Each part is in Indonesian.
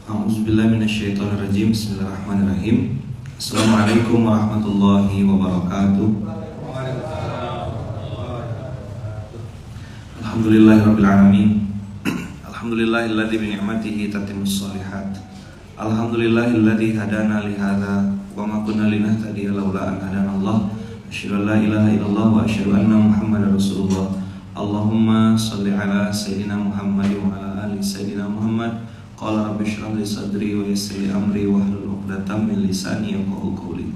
A'udzubillahiminasyaitonirrajim. Bismillahirrahmanirrahim. Assalamualaikum warahmatullahi wabarakatuh. Alhamdulillahirrabbilalamin. Alhamdulillahilladzi bini'matihi tatimmus shalihat. Alhamdulillahilladzi hadana lihadza wa ma kunna linahtadiya laula an hadanallah. Asyhadu an la ilaha illallah wa asyhadu anna Muhammadar Rasulullah. Allahumma shalli ala sayyidina Muhammad wa ala ali sayyidina Muhammad. Qala rabbi shrah li sadri wa yassir li amri wahlul 'uqdatam min lisani yafqahu qawli.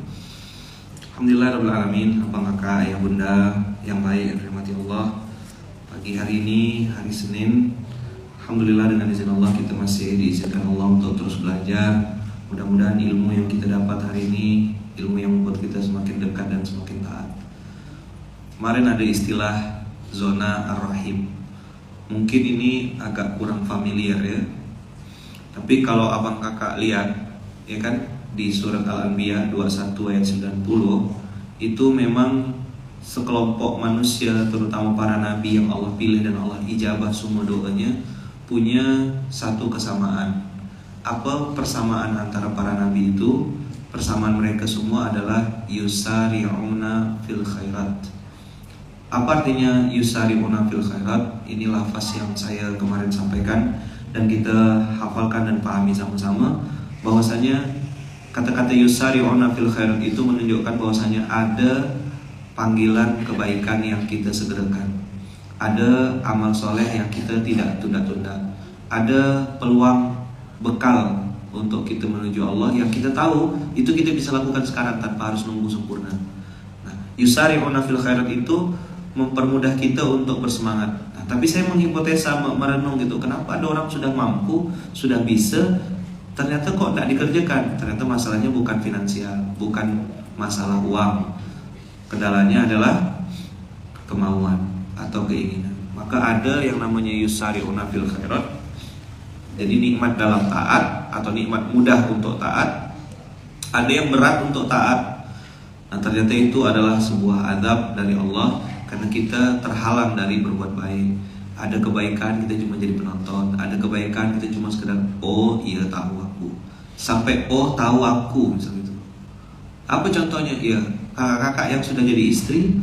Alhamdulillahirabbil alamin. Abang kakak, ayah bunda yang baik yang dirahmati Allah. Pagi hari ini, hari Senin, alhamdulillah dengan izin Allah kita masih diizinkan Allah untuk terus belajar. Mudah-mudahan ilmu yang kita dapat hari ini ilmu yang membuat kita semakin dekat dan semakin taat. Kemarin ada istilah zona ar-rahim. Mungkin ini agak kurang familiar ya. Tapi kalau abang kakak lihat ya kan di surat Al-Anbiya 21 ayat 90, itu memang sekelompok manusia terutama para nabi yang Allah pilih dan Allah ijabah semua doanya punya satu kesamaan. Apa persamaan antara para nabi itu? Persamaan mereka semua adalah yusari'una fil khairat. Apa artinya yusari'una fil khairat? Ini lafaz yang saya kemarin sampaikan dan kita hafalkan dan pahami sama-sama, bahwasanya kata-kata yusari'una fil khairat itu menunjukkan bahwasanya ada panggilan kebaikan yang kita segerakan, ada amal soleh yang kita tidak tunda-tunda, ada peluang bekal untuk kita menuju Allah yang kita tahu itu kita bisa lakukan sekarang tanpa harus nunggu sempurna. Nah, yusari'una fil khairat itu mempermudah kita untuk bersemangat. Nah, tapi saya menghipotesa, merenung gitu, kenapa ada orang sudah mampu, sudah bisa, ternyata kok tidak dikerjakan? Ternyata masalahnya bukan finansial, bukan masalah uang. Kendalanya adalah kemauan atau keinginan. Maka ada yang namanya yusari'una fil khairat. Jadi nikmat dalam taat atau nikmat mudah untuk taat. Ada yang berat untuk taat. Nah, ternyata itu adalah sebuah azab dari Allah karena kita terhalang dari berbuat baik. Ada kebaikan kita cuma jadi penonton, ada kebaikan kita cuma sekedar oh iya tahu aku, sampai oh tahu aku misalnya itu. Apa contohnya? Ya kakak-kakak yang sudah jadi istri,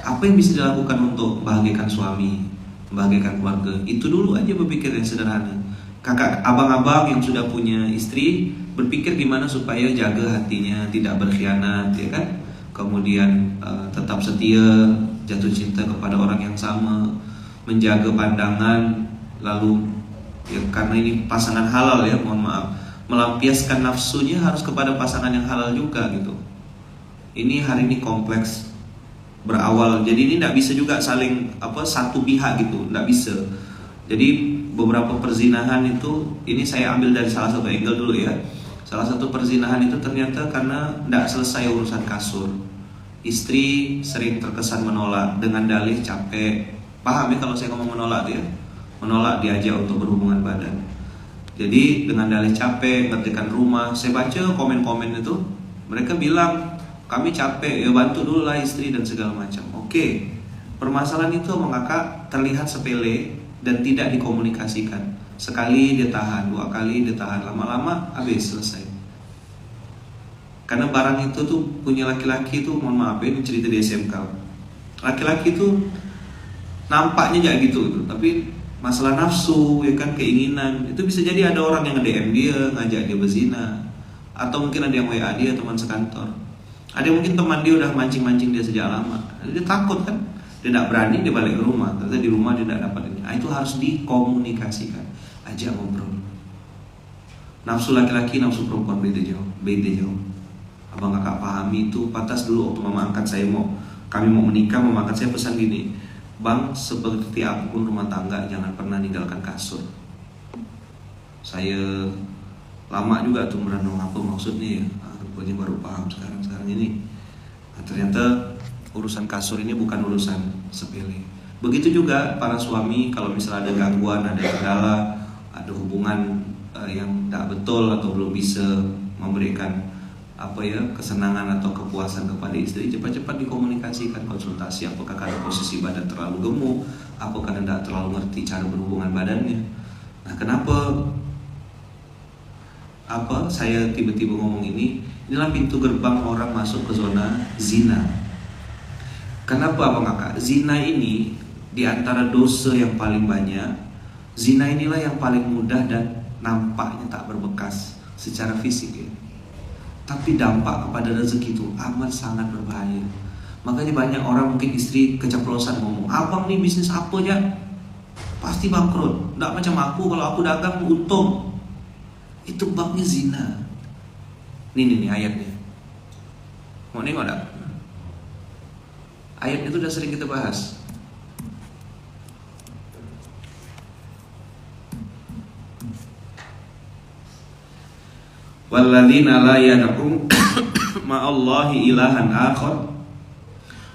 apa yang bisa dilakukan untuk membahagiakan suami, membahagiakan keluarga? Itu dulu aja berpikir yang sederhana. Kakak abang-abang yang sudah punya istri berpikir gimana supaya jaga hatinya, tidak berkhianat, ya kan? Kemudian tetap setia, jatuh cinta kepada orang yang sama, menjaga pandangan, lalu ya karena ini pasangan halal ya, mohon maaf, melampiaskan nafsunya harus kepada pasangan yang halal juga gitu. Ini hari ini kompleks berawal, jadi ini tidak bisa juga saling satu pihak gitu, tidak bisa. Jadi beberapa perzinahan itu, ini saya ambil dari salah satu angle dulu ya. Salah satu perzinahan itu ternyata karena tidak selesai urusan kasur. Istri sering terkesan menolak dengan dalih capek. Paham ya kalau saya ngomong menolak tuh ya? Menolak diajak untuk berhubungan badan. Jadi dengan dalih capek, ngertikan rumah. Saya baca komen-komen itu, mereka bilang kami capek, ya bantu dulu lah istri dan segala macam. Oke, permasalahan itu kakak terlihat sepele dan tidak dikomunikasikan. Sekali dia tahan, dua kali dia tahan, lama-lama habis selesai. Karena barang itu tuh punya laki-laki tuh, mohon maaf ini cerita di SMK. Laki-laki tuh nampaknya kayak gitu, tapi masalah nafsu ya kan, keinginan, itu bisa jadi ada orang yang nge-DM dia, ngajak dia berzina, atau mungkin ada yang WA dia teman sekantor. Ada mungkin teman dia udah mancing-mancing dia sejak lama. Dia takut kan, dia tidak berani, dia balik ke rumah. Ternyata di rumah dia tidak dapat ini. Nah, itu harus dikomunikasikan, ajak ngobrol. Nafsu laki-laki, nafsu perempuan beda jauh. Abang kakak pahami itu. Pantas dulu waktu mama angkat saya kami mau menikah, mama angkat saya pesan gini, bang, seperti apapun rumah tangga jangan pernah ninggalkan kasur. Saya lama juga tuh merenung apa maksudnya ya. Rupanya baru paham sekarang ini. Nah, ternyata urusan kasur ini bukan urusan sepele. Begitu juga para suami, kalau misalnya ada gangguan, ada kendala, ada hubungan yang tak betul atau belum bisa memberikan kesenangan atau kepuasan kepada istri, cepat-cepat dikomunikasikan, konsultasi. Apakah karena posisi badan terlalu gemuk, apakah tidak terlalu ngerti cara berhubungan badannya. Nah, kenapa saya tiba-tiba ngomong inilah pintu gerbang orang masuk ke zona zina. Kenapa Abang Kakak? Zina ini di antara dosa yang paling banyak, zina inilah yang paling mudah dan nampaknya tak berbekas secara fisik ya. Tapi dampak kepada rezeki itu amat sangat berbahaya. Makanya banyak orang, mungkin istri keceplosan ngomong, abang nih bisnis apa aja pasti bangkrut. Nggak macam aku, kalau aku dagang untung. Itu babnya zina. Nih ayatnya. Mau nengok nggak? Ayat itu udah sering kita bahas. Walladzina la yad'u ma'allahi ilahan akhar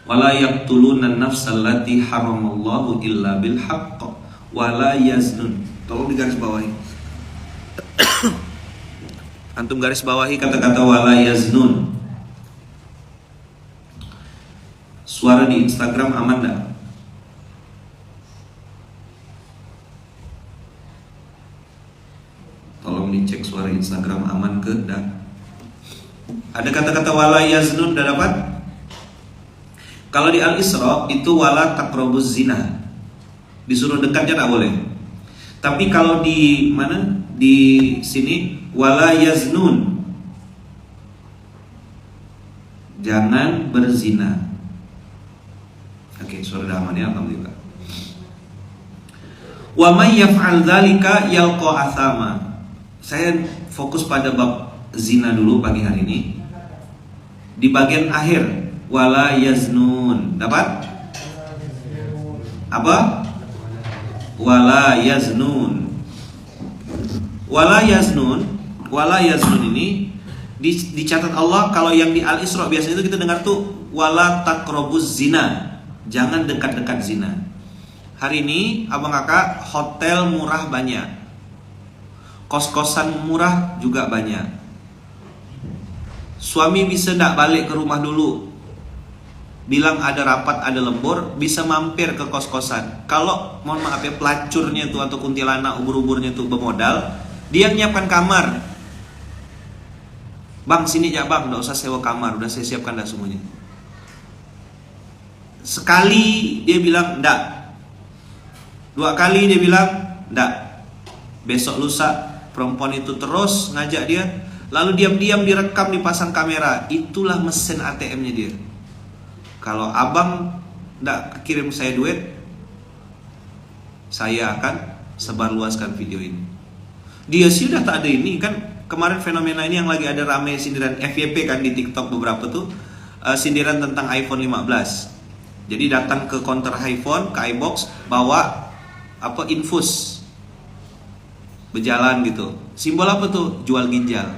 wa la yaqtuluna an-nafsa allati haramallahu illa bil haqq wa la yaznun. Tolong digaris bawahi. Antum garis bawahi kata-kata wa la yaznun. Suara di Instagram aman enggak? Tolong dicek suara Instagram aman ke enggak? Ada kata-kata wala yaznun, udah dapat? Kalau di Al-Isra itu wala taqrabuz zina. Disuruh dekatnya enggak boleh. Tapi kalau di mana? Di sini wala yaznun. Jangan berzina. Oke, suara dah aman ya, alhamdulillah. Wa may yaf'al dzalika yalqa athama. Saya fokus pada bab zina dulu pagi hari ini. Di bagian akhir wala yaznun. Dapat? Apa? Wala yaznun. Wala yaznun ini dicatat Allah. Kalau yang di Al-Isra biasanya itu kita dengar tuh wala taqrabuz zina. Jangan dekat-dekat zina. Hari ini abang kakak hotel murah banyak, kos-kosan murah juga banyak. Suami bisa ndak balik ke rumah dulu, bilang ada rapat, ada lembur, bisa mampir ke kos-kosan. Kalau mohon maaf ya, pelacurnya tuh atau kuntilanak ubur-uburnya tuh bermodal, dia nyiapkan kamar. Bang sini ya bang, nggak usah sewa kamar, udah saya siapkan dah semuanya. Sekali dia bilang ndak, dua kali dia bilang ndak, besok lusa perempuan itu terus ngajak dia, lalu diam-diam direkam, dipasang kamera. Itulah mesin ATM-nya dia. Kalau abang ndak kirim saya duit, saya akan sebarluaskan video ini. Dia sih udah tak ada ini kan. Kemarin fenomena ini yang lagi ada rame sindiran FYP kan di TikTok beberapa tuh, sindiran tentang iPhone 15. Jadi datang ke counter iPhone, ke iBox, bawa infus, berjalan gitu. Simbol apa tuh? Jual ginjal.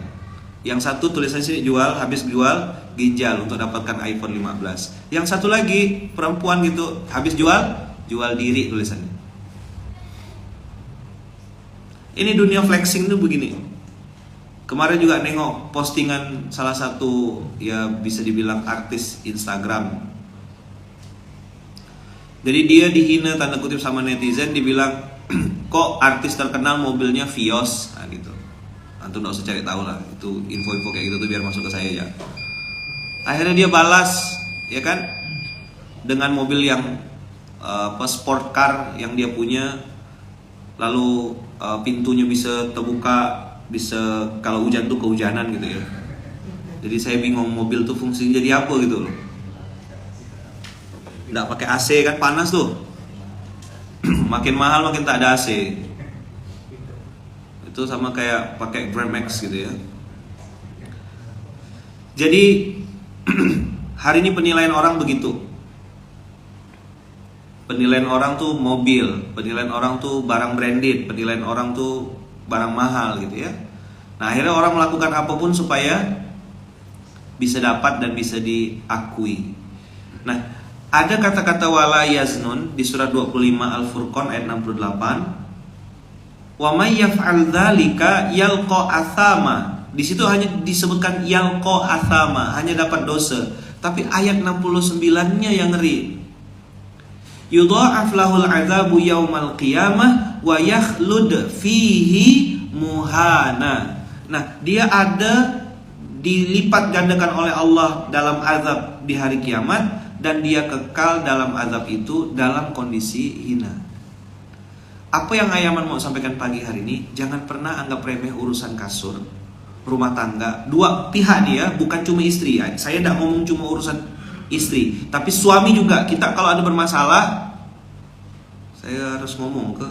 Yang satu tulisannya sini jual, habis jual ginjal untuk dapatkan iPhone 15. Yang satu lagi perempuan gitu, habis jual diri tulisannya. Ini dunia flexing tuh begini. Kemarin juga nengok postingan salah satu ya bisa dibilang artis Instagram. Jadi dia dihina tanda kutip sama netizen, dibilang kok artis terkenal mobilnya Vios, nah gitu. Antum nggak usah cari tahu lah, itu info-info kayak gitu tuh biar masuk ke saya ya. Akhirnya dia balas, ya kan, dengan mobil yang sport car yang dia punya, lalu pintunya bisa terbuka, bisa kalau hujan tuh kehujanan gitu ya. Jadi saya bingung mobil tuh fungsinya jadi apa gitu loh. Nggak pakai AC kan panas tuh. Makin mahal makin tak ada AC. Itu sama kayak pakai Grand Max gitu ya. Jadi hari ini penilaian orang begitu. Penilaian orang tuh mobil, penilaian orang tuh barang branded, penilaian orang tuh barang mahal gitu ya. Nah akhirnya orang melakukan apapun supaya bisa dapat dan bisa diakui. Nah ada kata-kata wala yaznun di surat 25 Al-Furqan ayat 68. Wa may yaf'al dzalika yalqa athama. Di situ hanya disebutkan yalqa athama, hanya dapat dosa. Tapi ayat 69-nya yang ngeri. Yudha'af lahul 'adzabu yaumal qiyamah wa yakhlud fihi muhana. Nah, dia ada dilipat gandakan oleh Allah dalam azab di hari kiamat, dan dia kekal dalam azab itu dalam kondisi hina. Apa yang Ayaman mau sampaikan pagi hari ini, jangan pernah anggap remeh urusan kasur, rumah tangga, dua pihak dia, bukan cuma istri. Saya tidak ngomong cuma urusan istri, tapi suami juga. Kita kalau ada bermasalah, saya harus ngomong ke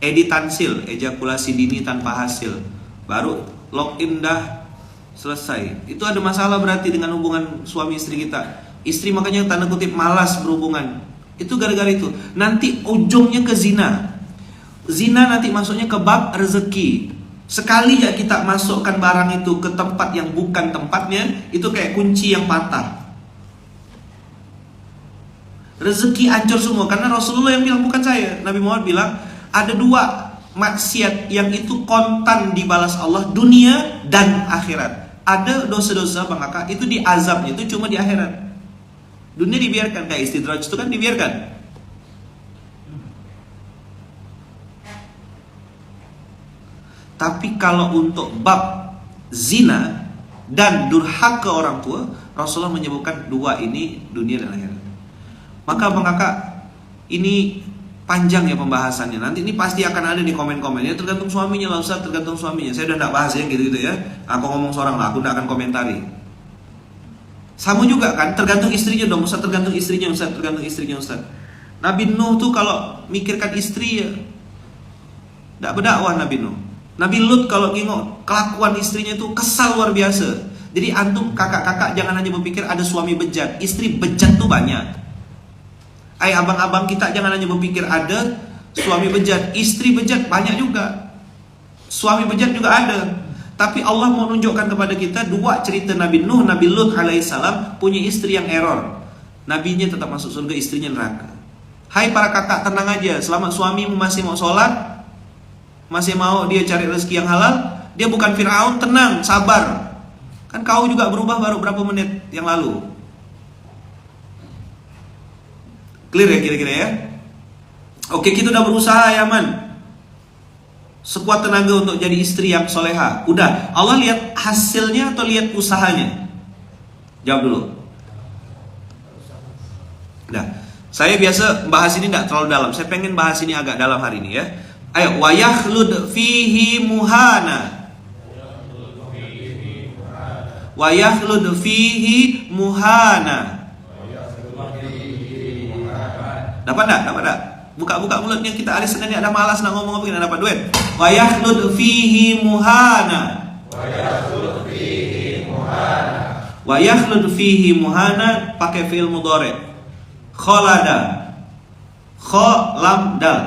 editansil, ejakulasi dini tanpa hasil, baru login dah selesai. Itu ada masalah berarti dengan hubungan suami istri kita. Istri makanya tanda kutip malas berhubungan, itu gara-gara itu. Nanti ujungnya ke zina. Zina nanti masuknya ke bab rezeki. Sekali ya kita masukkan barang itu ke tempat yang bukan tempatnya, itu kayak kunci yang patah. Rezeki hancur semua. Karena Rasulullah yang bilang, bukan saya. Nabi Muhammad bilang, ada dua maksiat yang itu kontan dibalas Allah, dunia dan akhirat. Ada dosa-dosa Bang Kakak, itu diazabnya itu cuma di akhirat. Dunia dibiarkan, kayak istidraj itu kan dibiarkan. Tapi kalau untuk bab zina dan durhaka orang tua, Rasulullah menyebutkan dua ini, dunia dan akhirat. Maka Bang Kakak, ini panjang ya pembahasannya. Nanti ini pasti akan ada di komen-komennya. Tergantung suaminya lah Ustaz, tergantung suaminya. Saya udah tidak bahas ya gitu-gitu ya. Aku ngomong seorang lah, aku tidak akan komentari. Sama juga kan, tergantung istrinya dong Ustaz, tergantung istrinya Ustaz, tergantung istrinya Ustaz. Nabi Nuh tuh kalau mikirkan istri ya tidak berdakwah Nabi Nuh. Nabi Lut kalau tengok kelakuan istrinya itu kesal luar biasa. Jadi antum kakak-kakak jangan hanya berpikir ada suami bejat, istri bejat tuh banyak. Abang-abang kita jangan hanya berpikir ada suami bejat, istri bejat banyak juga. Suami bejat juga ada. Tapi Allah mau menunjukkan kepada kita dua cerita Nabi Nuh, Nabi Lut alaihissalam punya istri yang error. Nabinya tetap masuk surga, istrinya neraka. Hai para kakak, tenang aja. Selama suamimu masih mau sholat, masih mau dia cari rezeki yang halal, dia bukan Fir'aun, tenang, sabar. Kan kau juga berubah baru berapa menit yang lalu. Clear ya kira-kira ya? Oke, kita udah berusaha ya man, sekuat tenaga untuk jadi istri yang soleha. Udah, Allah lihat hasilnya atau lihat usahanya? Jawab dulu. Nah, saya biasa bahas ini tidak terlalu dalam. Saya pengen bahas ini agak dalam hari ini ya. Ayo, wa yakhlud fihi muhana. Wa yakhlud fihi muhana. Dapat enggak? Dapat enggak? Buka-buka mulutnya kita hari Senin ini ada malas nak ngomong apa, kita dapat duit. Wa yakhlud fihi muhana. Wa yakhlud fihi muhana. Wa yakhlud fihi muhana pakai fi'il mudhari. Khalada. Kha lam dal.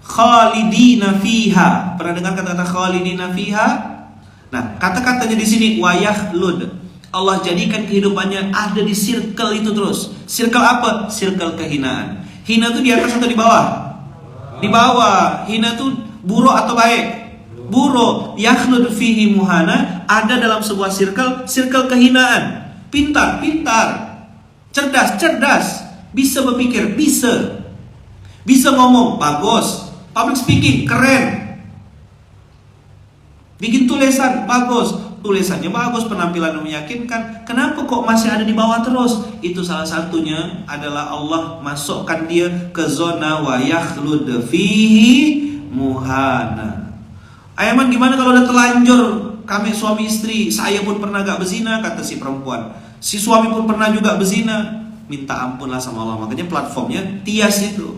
Khalidina fiha. Pernah dengar kata-kata khalidina fiha? Nah, kata-katanya di sini wa yakhlud. Allah jadikan kehidupannya ada di circle itu terus. Circle apa? Circle kehinaan. Hina itu di atas atau di bawah? Di bawah. Hina itu buruk atau baik? Buruk. Yakhlud fihi muhana, ada dalam sebuah circle kehinaan. Pintar. Cerdas. Bisa berpikir, bisa ngomong, bagus. Public speaking, keren. Bikin tulisan, bagus. Tulisannya bagus, penampilan meyakinkan. Kenapa kok masih ada di bawah terus? Itu salah satunya adalah Allah masukkan dia ke zona wa yakhlud fihi muhana. Ayaman gimana kalau udah terlanjur kami suami istri, saya pun pernah gak berzina, kata si perempuan. Si suami pun pernah juga berzina. Minta ampunlah sama Allah. Makanya platformnya Tias itu.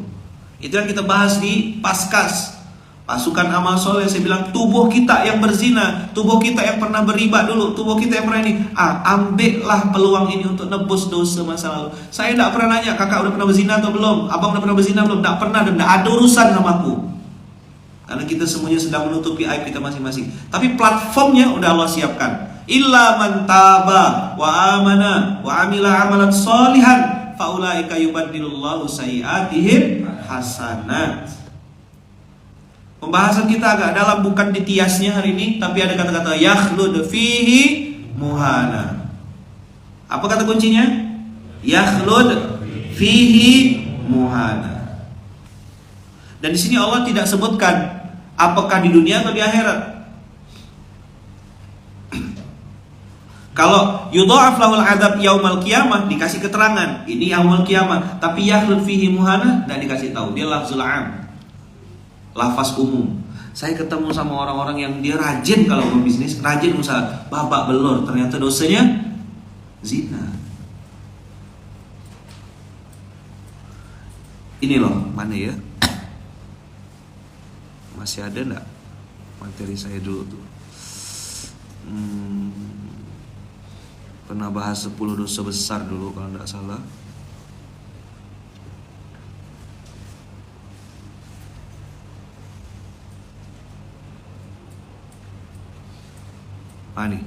Itu yang kita bahas di Paskas. Pasukan amal soleh, saya bilang tubuh kita yang berzina, tubuh kita yang pernah beriba dulu, tubuh kita yang pernah ini, ambillah peluang ini untuk nebus dosa masa lalu. Saya tidak pernah nanya, kakak udah pernah berzina atau belum, abang udah pernah berzina belum, tidak pernah dan tidak ada urusan sama aku. Karena kita semuanya sedang menutupi aib kita masing-masing. Tapi platformnya udah Allah siapkan. Illa man taba wa amana wa amila amalan solihan faulaika yubaddilullahu sayiatihim hasanat. Pembahasan kita agak dalam, bukan di Tiasnya hari ini, tapi ada kata-kata yakhlud fihi muhana. Apa kata kuncinya? Yakhlud fihi muhana. Dan di sini Allah tidak sebutkan apakah di dunia atau di akhirat. Kalau yudha'af lahul adzab yaumal qiyamah, dikasih keterangan, ini yaumul qiyamah, tapi yakhlud fihi muhana enggak dikasih tahu. Dia lafzul am. Lafaz umum. Saya ketemu sama orang-orang yang dia rajin kalau berbisnis, rajin usaha, babak belur, ternyata dosanya zina. Ini loh, mana ya? Masih ada enggak materi saya dulu tuh? Pernah bahas 10 dosa besar dulu kalau enggak salah. Nih,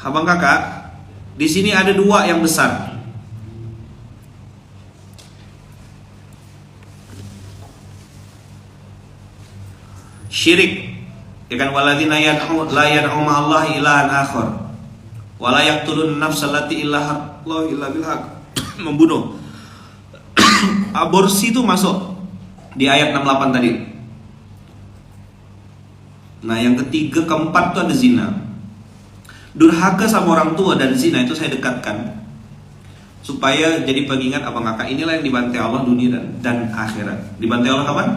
abang kakak, di sini ada 2 yang besar. Syirik, ya kan, walladzina yad'u la yad'u ma'allahi ilahan akhar wa la yaqtulun nafsal lati illa bil haqq. Membunuh. Aborsi itu masuk di ayat 68 tadi. Nah, yang ketiga, keempat itu ada zina. Durhaka sama orang tua dan zina itu saya dekatkan supaya jadi pengingat abang kakak, inilah yang dibantai Allah dunia dan akhirat. Dibantai Allah kapan?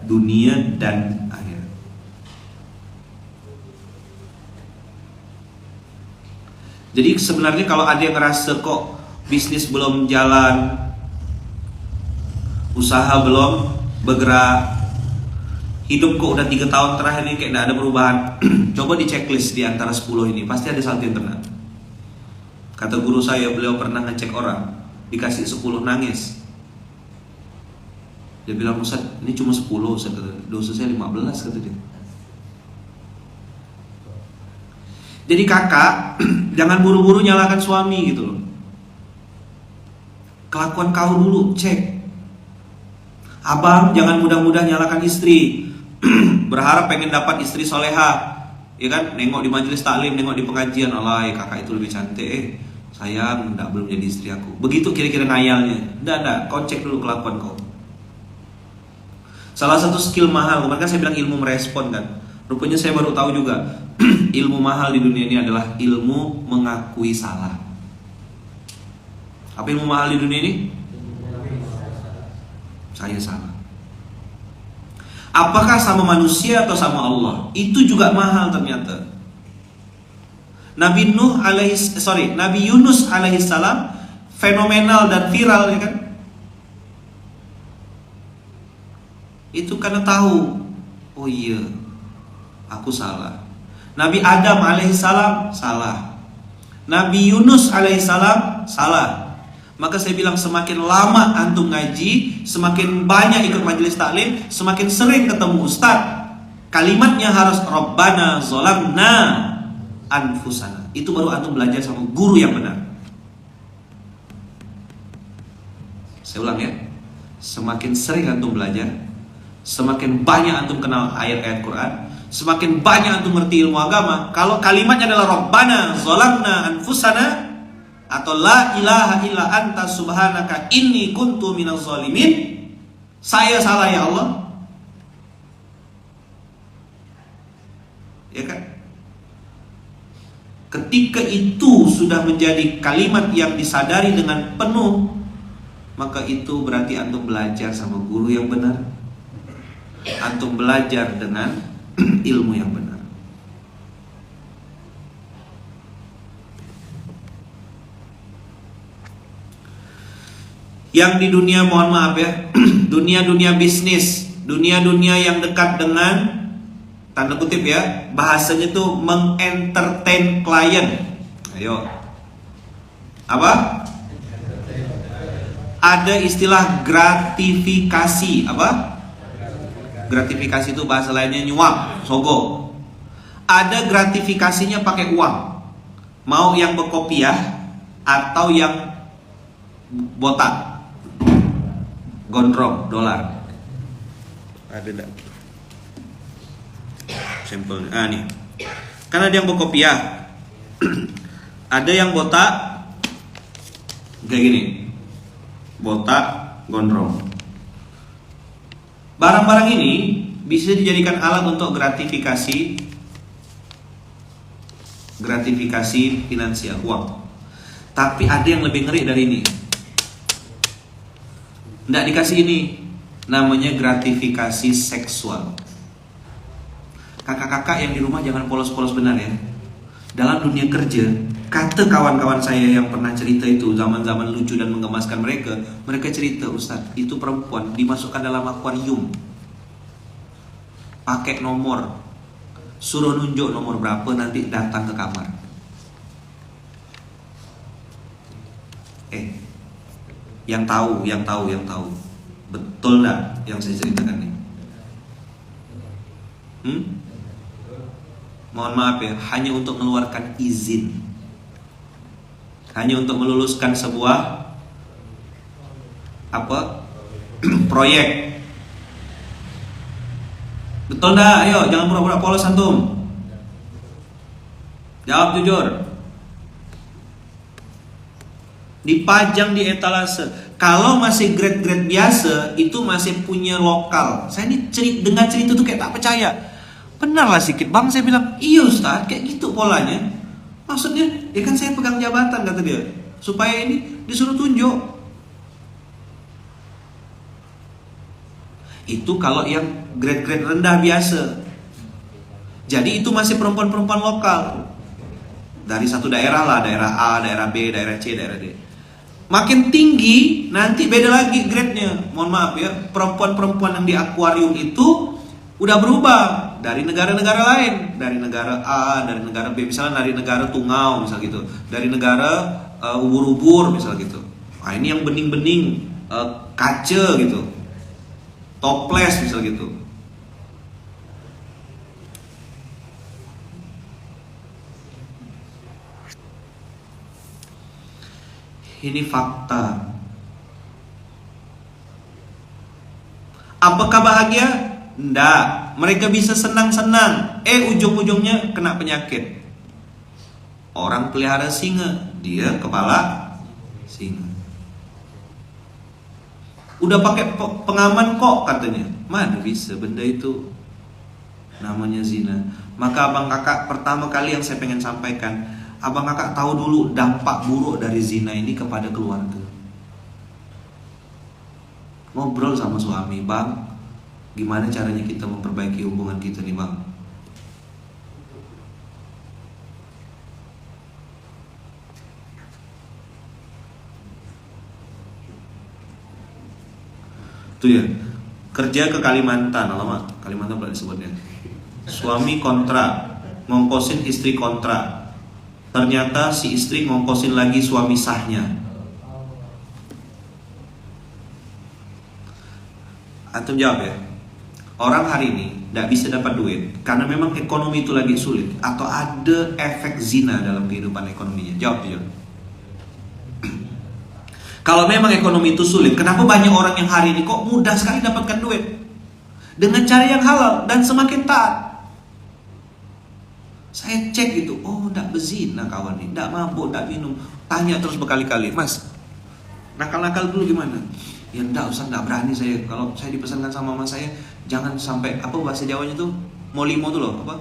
Dunia dan akhirat. Jadi sebenarnya kalau ada yang ngerasa kok bisnis belum jalan, usaha belum bergerak, hidup kok udah 3 tahun terakhir ini kayak gak ada perubahan, coba di checklist di antara 10 ini, pasti ada satu yang kena. Kata guru saya, beliau pernah ngecek orang, dikasih 10 nangis. Dia bilang, Ustaz, ini cuma 10, Ustaz, dosa saya 15, kata dia. Jadi kakak, jangan buru-buru nyalakan suami gitu loh. Kelakuan kau dulu, cek. Abang, jangan mudah-mudah nyalakan istri. Berharap pengen dapat istri soleha, ya kan? Nengok di majelis taklim, nengok di pengajian, alay kakak itu lebih cantik, sayang, belum jadi istri aku. Begitu kira-kira ngayalnya. Enggak, kau cek dulu kelakuan kau. Salah satu skill mahal, kemarin kan saya bilang ilmu merespon kan. Rupanya saya baru tahu juga ilmu mahal di dunia ini adalah ilmu mengakui salah. Apa ilmu mahal di dunia ini? Saya salah. Apakah sama manusia atau sama Allah? Itu juga mahal ternyata. Nabi Yunus alaihissalam fenomenal dan viral, ya kan? Itu karena tahu, oh iya, aku salah. Nabi Adam alaihissalam salah. Nabi Yunus alaihissalam salah. Maka saya bilang semakin lama antum ngaji, semakin banyak ikut majelis taklim, semakin sering ketemu ustaz, kalimatnya harus Rabbana zolamna anfusana. Itu baru antum belajar sama guru yang benar. Saya ulang ya, semakin sering antum belajar, semakin banyak antum kenal ayat-ayat Quran, semakin banyak antum ngerti ilmu agama. Kalau kalimatnya adalah Rabbana zolamna anfusana atau la ilaha illa anta subhanaka inni kuntu minaz zalimin, saya salah ya Allah, ya kan? Ketika itu sudah menjadi kalimat yang disadari dengan penuh, maka itu berarti antum belajar sama guru yang benar, antum belajar dengan ilmu yang benar. Yang di dunia, mohon maaf ya, dunia bisnis, dunia yang dekat dengan, tanda kutip ya, bahasanya tuh mengentertain klien. Ayo, apa? Ada istilah gratifikasi. Apa? Gratifikasi itu bahasa lainnya nyuap, sogo. Ada gratifikasinya pakai uang. Mau yang berkopiah atau yang botak, gondrong, dolar. Ada enggak sampelnya? Nih. Kan ada yang berkopiah. Ada yang botak kayak gini. Botak, gondrong. Barang-barang ini bisa dijadikan alat untuk gratifikasi gratifikasi finansial, uang. Tapi ada yang lebih ngeri dari ini. Nggak dikasih ini, namanya gratifikasi seksual. Kakak-kakak yang di rumah jangan polos-polos benar ya. Dalam dunia kerja, kata kawan-kawan saya yang pernah cerita itu, zaman-zaman lucu dan menggemaskan mereka cerita, Ustadz, itu perempuan dimasukkan dalam akuarium, pakai nomor, suruh nunjuk nomor berapa, nanti datang ke kamar. Yang tahu, betul nggak yang saya ceritakan ini? Mohon maaf ya, hanya untuk mengeluarkan izin, hanya untuk meluluskan sebuah proyek. Betul dah? Ayo, jangan pura-pura polos antum. Jawab jujur. Dipajang di etalase. Kalau masih grade-grade biasa, itu masih punya lokal. Saya ini dengar cerita tuh kayak tak percaya. Benar lah sikit bang, saya bilang, iya Ustaz, kayak gitu polanya. Maksudnya, ya kan saya pegang jabatan kata dia, supaya ini disuruh tunjuk. Itu kalau yang grade-grade rendah biasa. Jadi itu masih perempuan-perempuan lokal. Dari satu daerah lah, daerah A, daerah B, daerah C, daerah D. Makin tinggi, nanti beda lagi grade-nya. Mohon maaf ya, perempuan-perempuan yang di akuarium itu udah berubah dari negara-negara lain, dari negara A, dari negara B, misalnya dari negara tungau misal gitu, dari negara ubur-ubur misal gitu. Nah ini yang bening-bening kaca gitu, toples misal gitu. Ini fakta. Apakah bahagia? Nggak. Mereka bisa senang-senang. Ujung-ujungnya kena penyakit. Orang pelihara singa, dia kepala singa. Udah pakai pengaman kok katanya. Mana bisa benda itu? Namanya zina. Maka abang kakak pertama kali yang saya pengen sampaikan, abang kakak tahu dulu dampak buruk dari zina ini kepada keluarga. Ngobrol sama suami, bang, gimana caranya kita memperbaiki hubungan kita nih bang? Tuh ya, kerja ke Kalimantan, alamak, Kalimantan pernah disebutnya. Suami kontrak, ngongkosin istri kontrak. Ternyata si istri ngongkosin lagi suami sahnya. Antum jawab ya. Orang hari ini tidak bisa dapat duit karena memang ekonomi itu lagi sulit, atau ada efek zina dalam kehidupan ekonominya? Jawab jujur. Kalau memang ekonomi itu sulit, kenapa banyak orang yang hari ini kok mudah sekali dapatkan duit dengan cara yang halal dan semakin taat? Saya cek gitu, oh tidak berzina kawan ini, tidak mabuk, tidak minum. Tanya terus berkali-kali, mas, nakal-nakal dulu gimana? Ya enggak usah, enggak berani saya. Kalau saya dipesankan sama mama saya, jangan sampai, apa bahasa Jawanya tuh, molimo tuh loh, apa?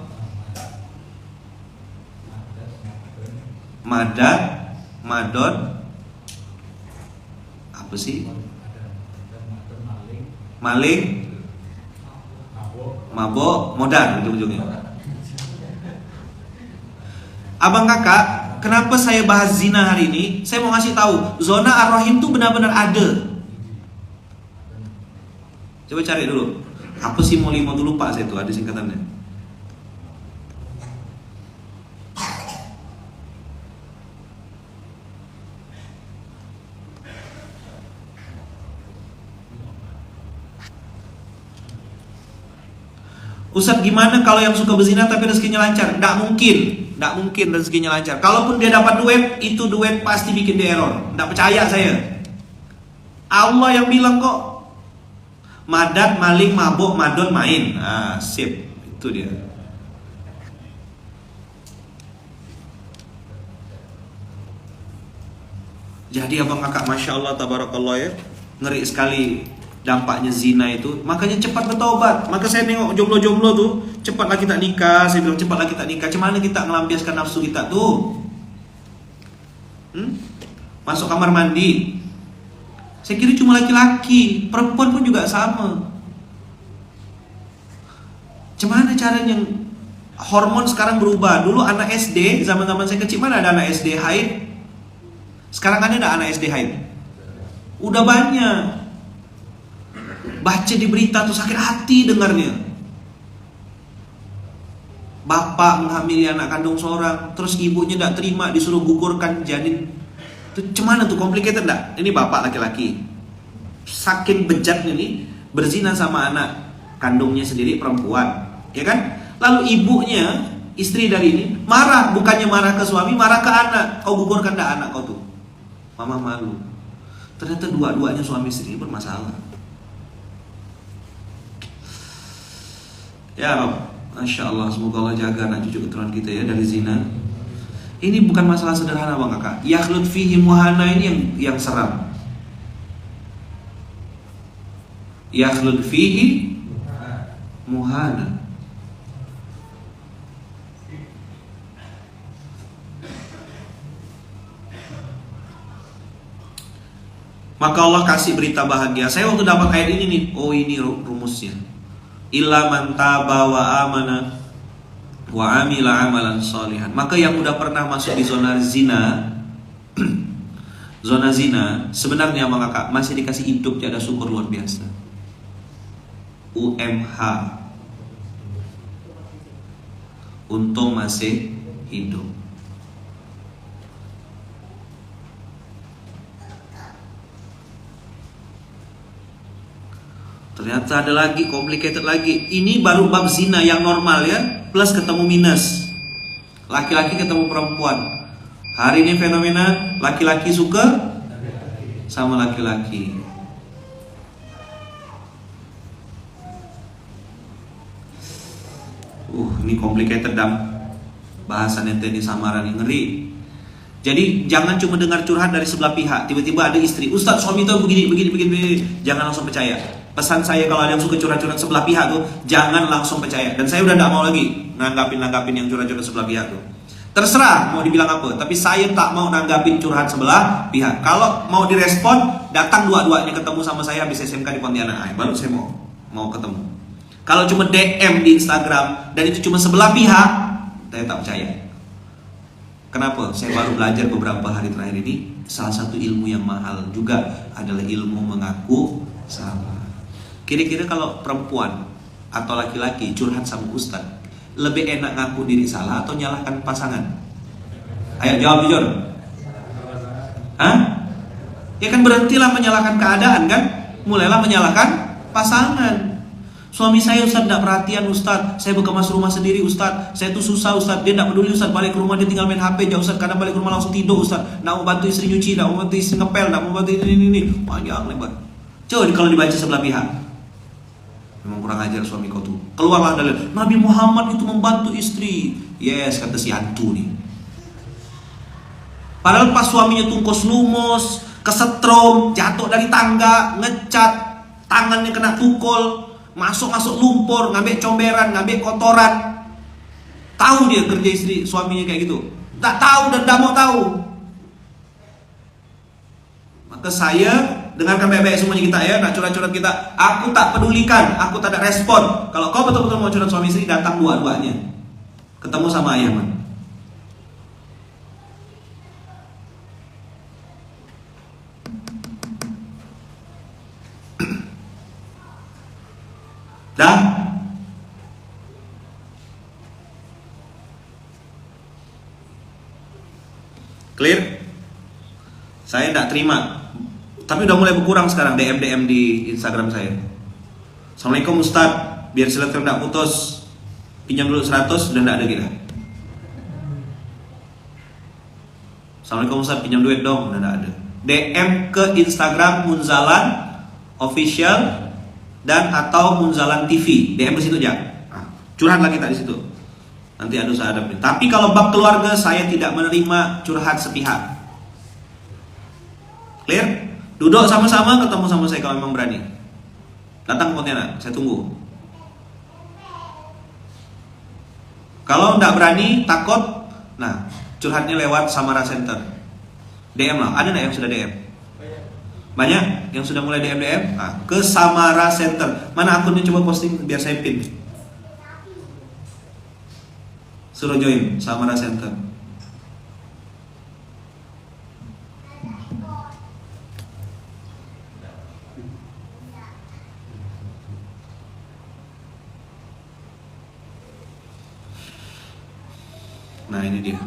Madat, madon, apa sih? Maling, mabok, modal ujung-ujungnya. Abang kakak, kenapa saya bahas zina hari ini? Saya mau ngasih tahu, zona ar-rahim tuh benar-benar ada. Coba cari dulu. Apa sih molimo tuh, lupa saya tuh, ada singkatannya. Ustaz, gimana kalau yang suka berzina tapi rezekinya lancar? Nggak mungkin rezekinya lancar. Kalaupun dia dapat duit, itu duit pasti bikin dia error. Nggak percaya saya. Allah yang bilang kok, madat, maling, mabuk, madon, main. Ah, sip, itu dia. Jadi abang kakak, masya Allah, tabarakallah ya, ngeri sekali dampaknya zina itu. Makanya cepat bertobat. Maka saya nengok jomblo-jomblo tuh, cepatlah kita nikah. Saya bilang cepatlah kita nikah. Cemana kita ngelampiaskan nafsu kita tuh? Masuk kamar mandi. Saya kira cuma laki-laki, perempuan pun juga sama. Cemana caranya? Hormon sekarang berubah. Dulu anak SD, zaman-zaman saya kecil mana ada anak SD haid? Sekarang ada anak SD haid? Udah banyak. Baca di berita tuh sakit hati dengarnya. Bapak menghamili anak kandung seorang, terus ibunya tidak terima, disuruh gugurkan janin. Itu cemana tuh, complicated enggak? Ini bapak laki-laki saking bejatnya nih, berzina sama anak kandungnya sendiri perempuan, ya kan? Lalu ibunya, istri dari ini marah, bukannya marah ke suami, marah ke anak. Kau gugurkan dah anak kau tuh. Mama malu. Ternyata dua-duanya suami istri bermasalah. Ya Rob, Masya Allah, semoga Allah jaga anak cucu keturunan kita ya dari zina. Ini bukan masalah sederhana bang kakak. Yakhlut fihi muhana ini yang seram. Yakhlut fihi muhana. Maka Allah kasih berita bahagia. Saya waktu dapat ayat ini nih, oh ini rumusnya. Illa man taba wa amana wa amila amalan sholihan. Maka yang udah pernah masuk di zona zina, zona zina, sebenarnya Bang Kakak masih dikasih hidup, ada syukur luar biasa. UMH, untung masih hidup. Ternyata ada lagi, complicated lagi. Ini baru bab zina yang normal ya, plus ketemu minus. Laki-laki ketemu perempuan. Hari ini fenomena laki-laki suka sama laki-laki. Ini complicated dam. Bahasan ente ini samaran yang ngeri. Jadi jangan cuma dengar curhat dari sebelah pihak. Tiba-tiba ada istri, Ustaz suami itu begini. Jangan langsung percaya. Pesan saya kalau ada yang suka curhat-curhat sebelah pihak tuh, jangan langsung percaya. Dan saya udah tidak mau lagi nanggapin yang curhat-curhat sebelah pihak tuh. Terserah mau dibilang apa, tapi saya tak mau nanggapin curhat sebelah pihak. Kalau mau direspon, datang dua-duanya ketemu sama saya habis SMK di Pontianak, baru saya mau ketemu. Kalau cuma DM di Instagram dan itu cuma sebelah pihak, saya tak percaya. Kenapa? Saya baru belajar beberapa hari terakhir ini, salah satu ilmu yang mahal juga adalah ilmu mengaku salah. Kira-kira kalau perempuan atau laki-laki curhat sama ustaz, lebih enak ngaku diri salah atau nyalahkan pasangan? Ayo jawab jujur. Hah? Ya kan berhentilah menyalahkan keadaan kan? Mulailah menyalahkan pasangan. Suami saya ustaz tidak perhatian ustaz, saya berkemas rumah sendiri ustaz, saya tuh susah ustaz, dia tidak peduli ustaz, balik ke rumah dia tinggal main HP aja ustaz, kadang balik ke rumah langsung tidur ustaz, tidak mau bantu istri nyuci, tidak mau bantu istri ngepel, tidak mau bantu ini, panjang lebar. Coba kalau dibaca sebelah pihak, memang kurang ajar suami kau tuh. Keluarlah dalil Nabi Muhammad itu membantu istri. Yes, kata si hantu nih. Padahal pas suaminya tungkos lumos, kesetrum, jatuh dari tangga, ngecat, tangannya kena pukul, masuk lumpur, ngambil comberan, ngambil kotoran. Tahu dia kerja istri suaminya kayak gitu? Tak tahu dan tak mau tahu. Maka saya dengarkan baik-baik semuanya kita ya, nak curhat-curhat kita. Aku tak pedulikan, aku tak ada respon. Kalau kau betul-betul mau curhat suami istri, datang dua-duanya. Ketemu sama ayah man. Dah? Clear? Saya tidak terima. Tapi udah mulai berkurang sekarang DM di Instagram saya. Assalamualaikum Ustaz, biar silaturahmi tidak putus, pinjam dulu 100, sudah tidak ada kita. Assalamualaikum Ustaz, pinjam duit dong, sudah tidak ada. DM ke Instagram Munzalan Official dan atau Munzalan TV, DM ke situ aja. Curhatlah kita di situ. Nanti ada saya hadapin. Tapi kalau bab keluarga saya tidak menerima curhat sepihak. Clear? Duduk sama-sama, ketemu sama saya kalau memang berani. Datang ke Pontianak, saya tunggu. Kalau nggak berani, takut, nah curhatnya lewat Samara Center. DM lah, ada nggak yang sudah DM? Banyak yang sudah mulai DM. Nah, ke Samara Center. Mana akunnya, coba posting biar saya pin. Suruh join Samara Center. Nah ini dia,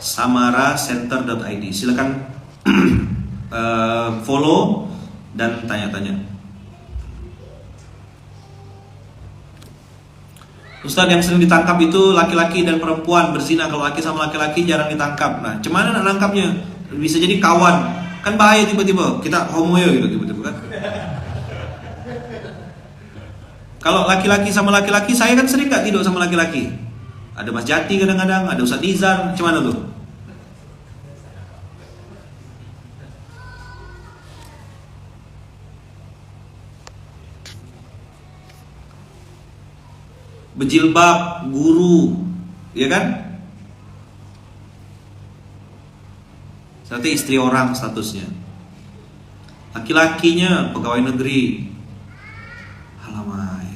samaracenter.id. Silakan follow dan tanya-tanya. Ustaz, yang sering ditangkap itu laki-laki dan perempuan berzina. Kalau laki sama laki-laki jarang ditangkap. Nah, cuman nak nangkapnya? Bisa jadi kawan. Kan bahaya tiba-tiba kita homo ya gitu tiba-tiba kan. Kalau laki-laki sama laki-laki, saya kan sering gak tidur sama laki-laki. Ada Mas Jati kadang-kadang, ada Ustaz Nizar, cuman tuh. Berjilbab, guru, ya kan? Berarti istri orang statusnya. Laki-lakinya pegawai negeri. Halamai.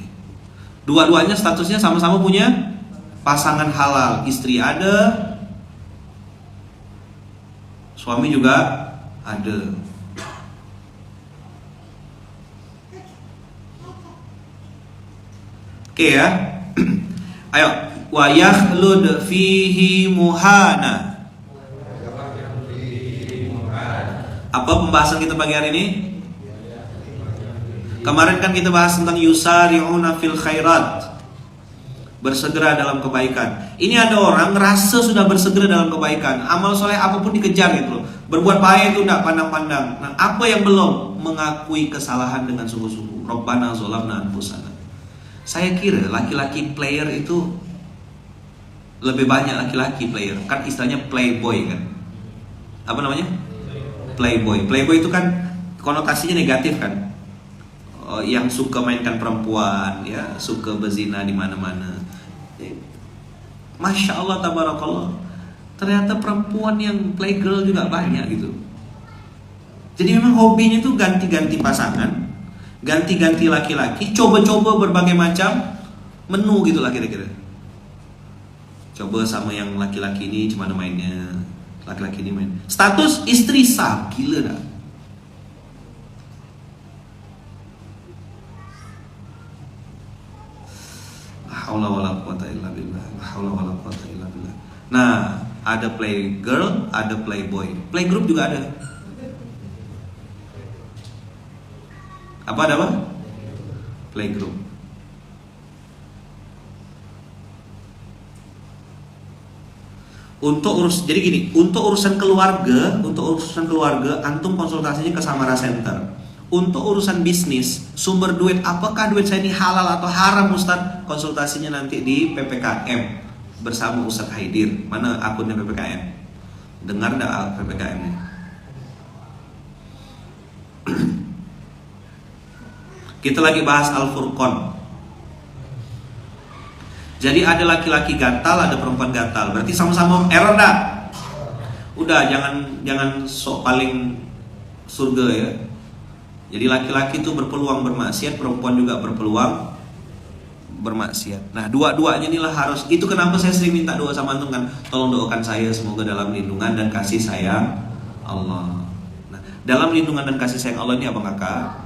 Dua-duanya statusnya sama-sama punya pasangan halal. Istri ada, suami juga ada. Oke ya. Ayo, wa yakhlud fihi muhana. Apa pembahasan kita pagi hari ini? Kemarin kan kita bahas tentang yusari'una fil khairat, bersegera dalam kebaikan. Ini ada orang ngerasa sudah bersegera dalam kebaikan, amal soleh apapun dikejar gitu loh. Berbuat baik itu enggak pandang-pandang. Nah, apa yang belum? Mengakui kesalahan dengan sungguh-sungguh. Rabbana zolamna anfusana. Saya kira laki-laki player itu lebih banyak laki-laki player. Kan istilahnya playboy kan. Apa namanya? Playboy. Playboy itu kan konotasinya negatif kan. Yang suka mainkan perempuan, ya, suka berzina di mana-mana. Masya Allah, tabarakallah. Ternyata perempuan yang playgirl juga banyak gitu. Jadi memang hobinya itu ganti-ganti pasangan, ganti-ganti laki-laki, coba-coba berbagai macam menu gitulah kira-kira. Coba sama yang laki-laki ini cuma mainnya, laki-laki ini main. Status istri sah, gila dah. Haula wala quwata illa billah. Haula wala quwata illa billah. Nah, ada playgirl, ada playboy. Playgroup juga ada. Apa ada apa? Playgroup. Jadi gini, untuk urusan keluarga, antum konsultasinya ke Samara Center. Untuk urusan bisnis, sumber duit, apakah duit saya ini halal atau haram Ustaz? Konsultasinya nanti di PPKM bersama Ustaz Haidir. Mana akunnya PPKM? Dengar enggak PPKM-nya? Kita lagi bahas Al-Furqan. Jadi ada laki-laki gatal, ada perempuan gatal. Berarti sama-sama error dah. Udah, jangan sok paling surga ya. Jadi laki-laki itu berpeluang bermaksiat, perempuan juga berpeluang bermaksiat. Nah, dua-duanya inilah harus. Itu kenapa saya sering minta doa sama antum kan. Tolong doakan saya semoga dalam lindungan dan kasih sayang Allah. Nah, dalam lindungan dan kasih sayang Allah ini apa kakak?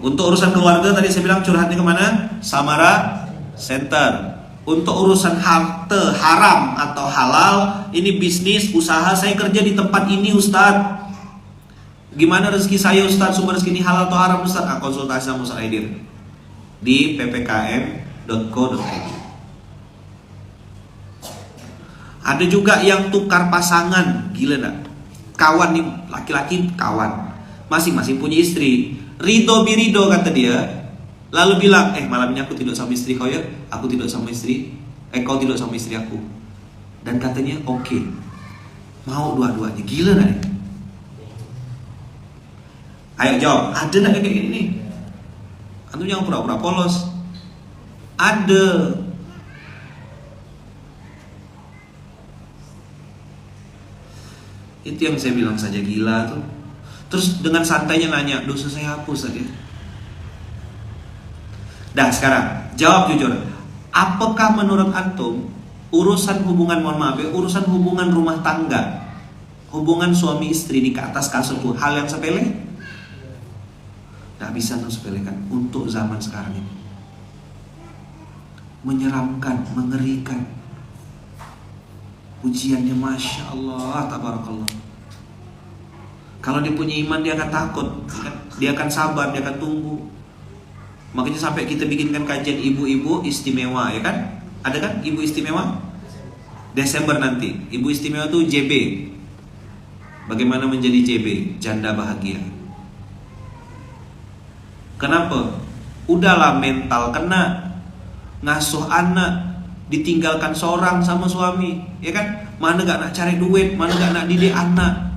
Untuk urusan keluarga tadi saya bilang curhatnya kemana? Samara Center. Untuk urusan harta haram atau halal, ini bisnis, usaha, saya kerja di tempat ini Ustadz. Gimana rezeki saya Ustadz, sumber rezeki ini halal atau haram Ustadz? Nah, konsultasi sama Ustadz Aidir di ppkm.co.id. Ada juga yang tukar pasangan, gila dah. Kawan nih, laki-laki kawan, masing-masing punya istri. Ridho birido kata dia. Lalu bilang, malam ini aku tidur sama istri kau ya, aku tidur sama istri, kau tidur sama istri aku. Dan katanya oke. Mau dua-duanya, gila gak nih? Ayo jawab, ada gak kayak gini nih? Antum jangan pura-pura polos. Ada. Itu yang saya bilang saja gila tuh. Terus dengan santainya nanya, dosa saya hapus saja. Dah sekarang, jawab jujur. Apakah menurut antum urusan hubungan, mohon maaf ya, urusan hubungan rumah tangga, hubungan suami istri di atas kasur itu hal yang sepele? Tidak bisa antum sepelekan untuk zaman sekarang ini. Menyeramkan, mengerikan. Ujiannya Masya Allah, Tabarakallah. Kalau dia punya iman, dia akan takut, dia akan sabar, dia akan tunggu. Makanya sampai kita bikinkan kajian ibu-ibu istimewa, ya kan? Ada kan ibu istimewa? Desember nanti. Ibu istimewa itu JB. Bagaimana menjadi JB, janda bahagia. Kenapa? Udahlah mental kena, ngasuh anak, ditinggalkan seorang sama suami, ya kan? Mana gak nak cari duit, mana gak nak didik anak.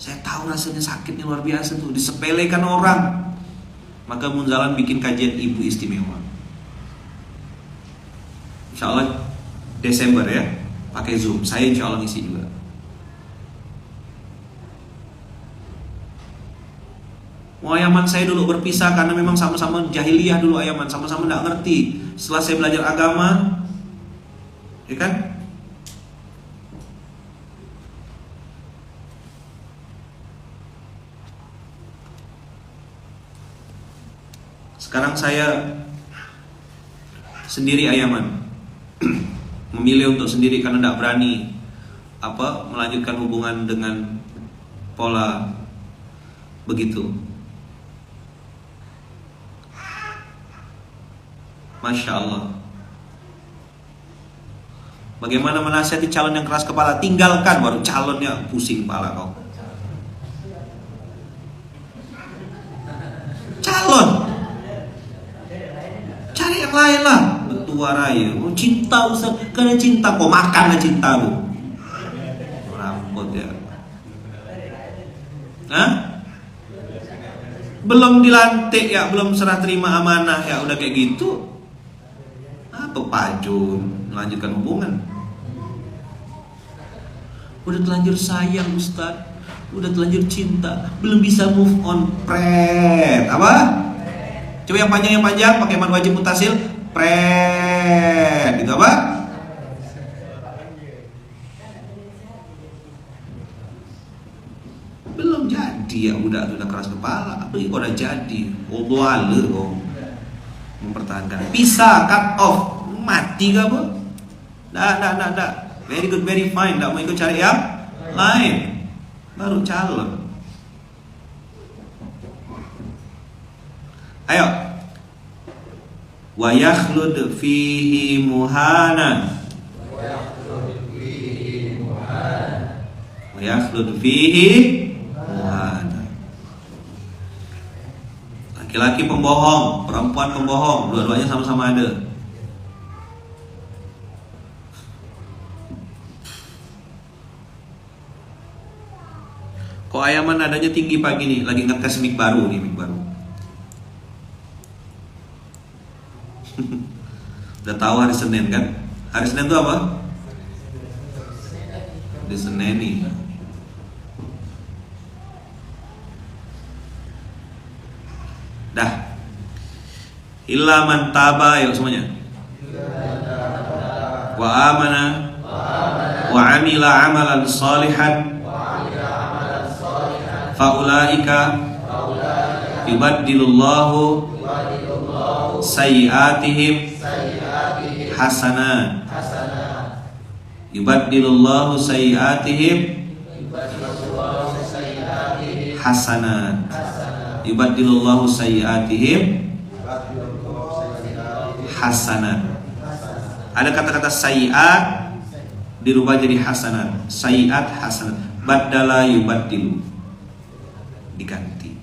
Saya tahu rasanya sakitnya luar biasa tuh, disepelekan orang. Maka Munzalan bikin kajian ibu istimewa. Insya Allah Desember ya, pakai Zoom. Saya insya Allah ngisi juga. Ayaman saya dulu berpisah karena memang sama-sama jahiliyah dulu ayaman, sama-sama gak ngerti. Setelah saya belajar agama, ya kan? Sekarang saya sendiri ayaman. Memilih untuk sendiri karena tidak berani melanjutkan hubungan dengan pola begitu. Masya Allah. Bagaimana menasihati calon yang keras kepala? Tinggalkan, baru calonnya pusing kepala kau. Calon cari yang lain lah. Betua raya, cinta Ustaz, karena cinta kau makanlah cintamu. Rampot ya. Hah? Belum dilantik ya, belum serah terima amanah ya, udah kayak gitu. Atau pajun melanjutkan hubungan. Udah terlanjur sayang Ustaz, udah terlanjur cinta, belum bisa move on. Pret. Apa? Coba yang panjang pakai mad wajib mutasil. Pret. Gitu apa? Belum jadi ya, udah keras kepala. Apa yang udah jadi? Wallah kok mempertahankan. Pisah, cut off, mati gak apa? Dah. Very good, very fine. Tidak mau ikut cari yang lain, baru calon. Ayo. Wa yakhlud fihi muhana. Wa yakhlud fihi muhana. Laki-laki pembohong, perempuan pembohong, dua-duanya sama-sama ada. Kok ayaman nadanya tinggi pagi nih, lagi ngetes mic baru nih, mic baru. Udah tahu hari Senin kan? Hari Senin itu apa? Di Senin nih. Dah. Illa man taba, yuk semuanya. Wa amana wa amila amalan salihan faulaika yubaddilullahu sayyiatihim hasanat. Yubaddilullahu sayyiatihim hasanat. Yubaddilullahu sayyiatihim hasanat. Ada kata-kata sayyiat dirubah jadi hasanat. Sayyiat hasanat. Badala yubaddilu, diganti.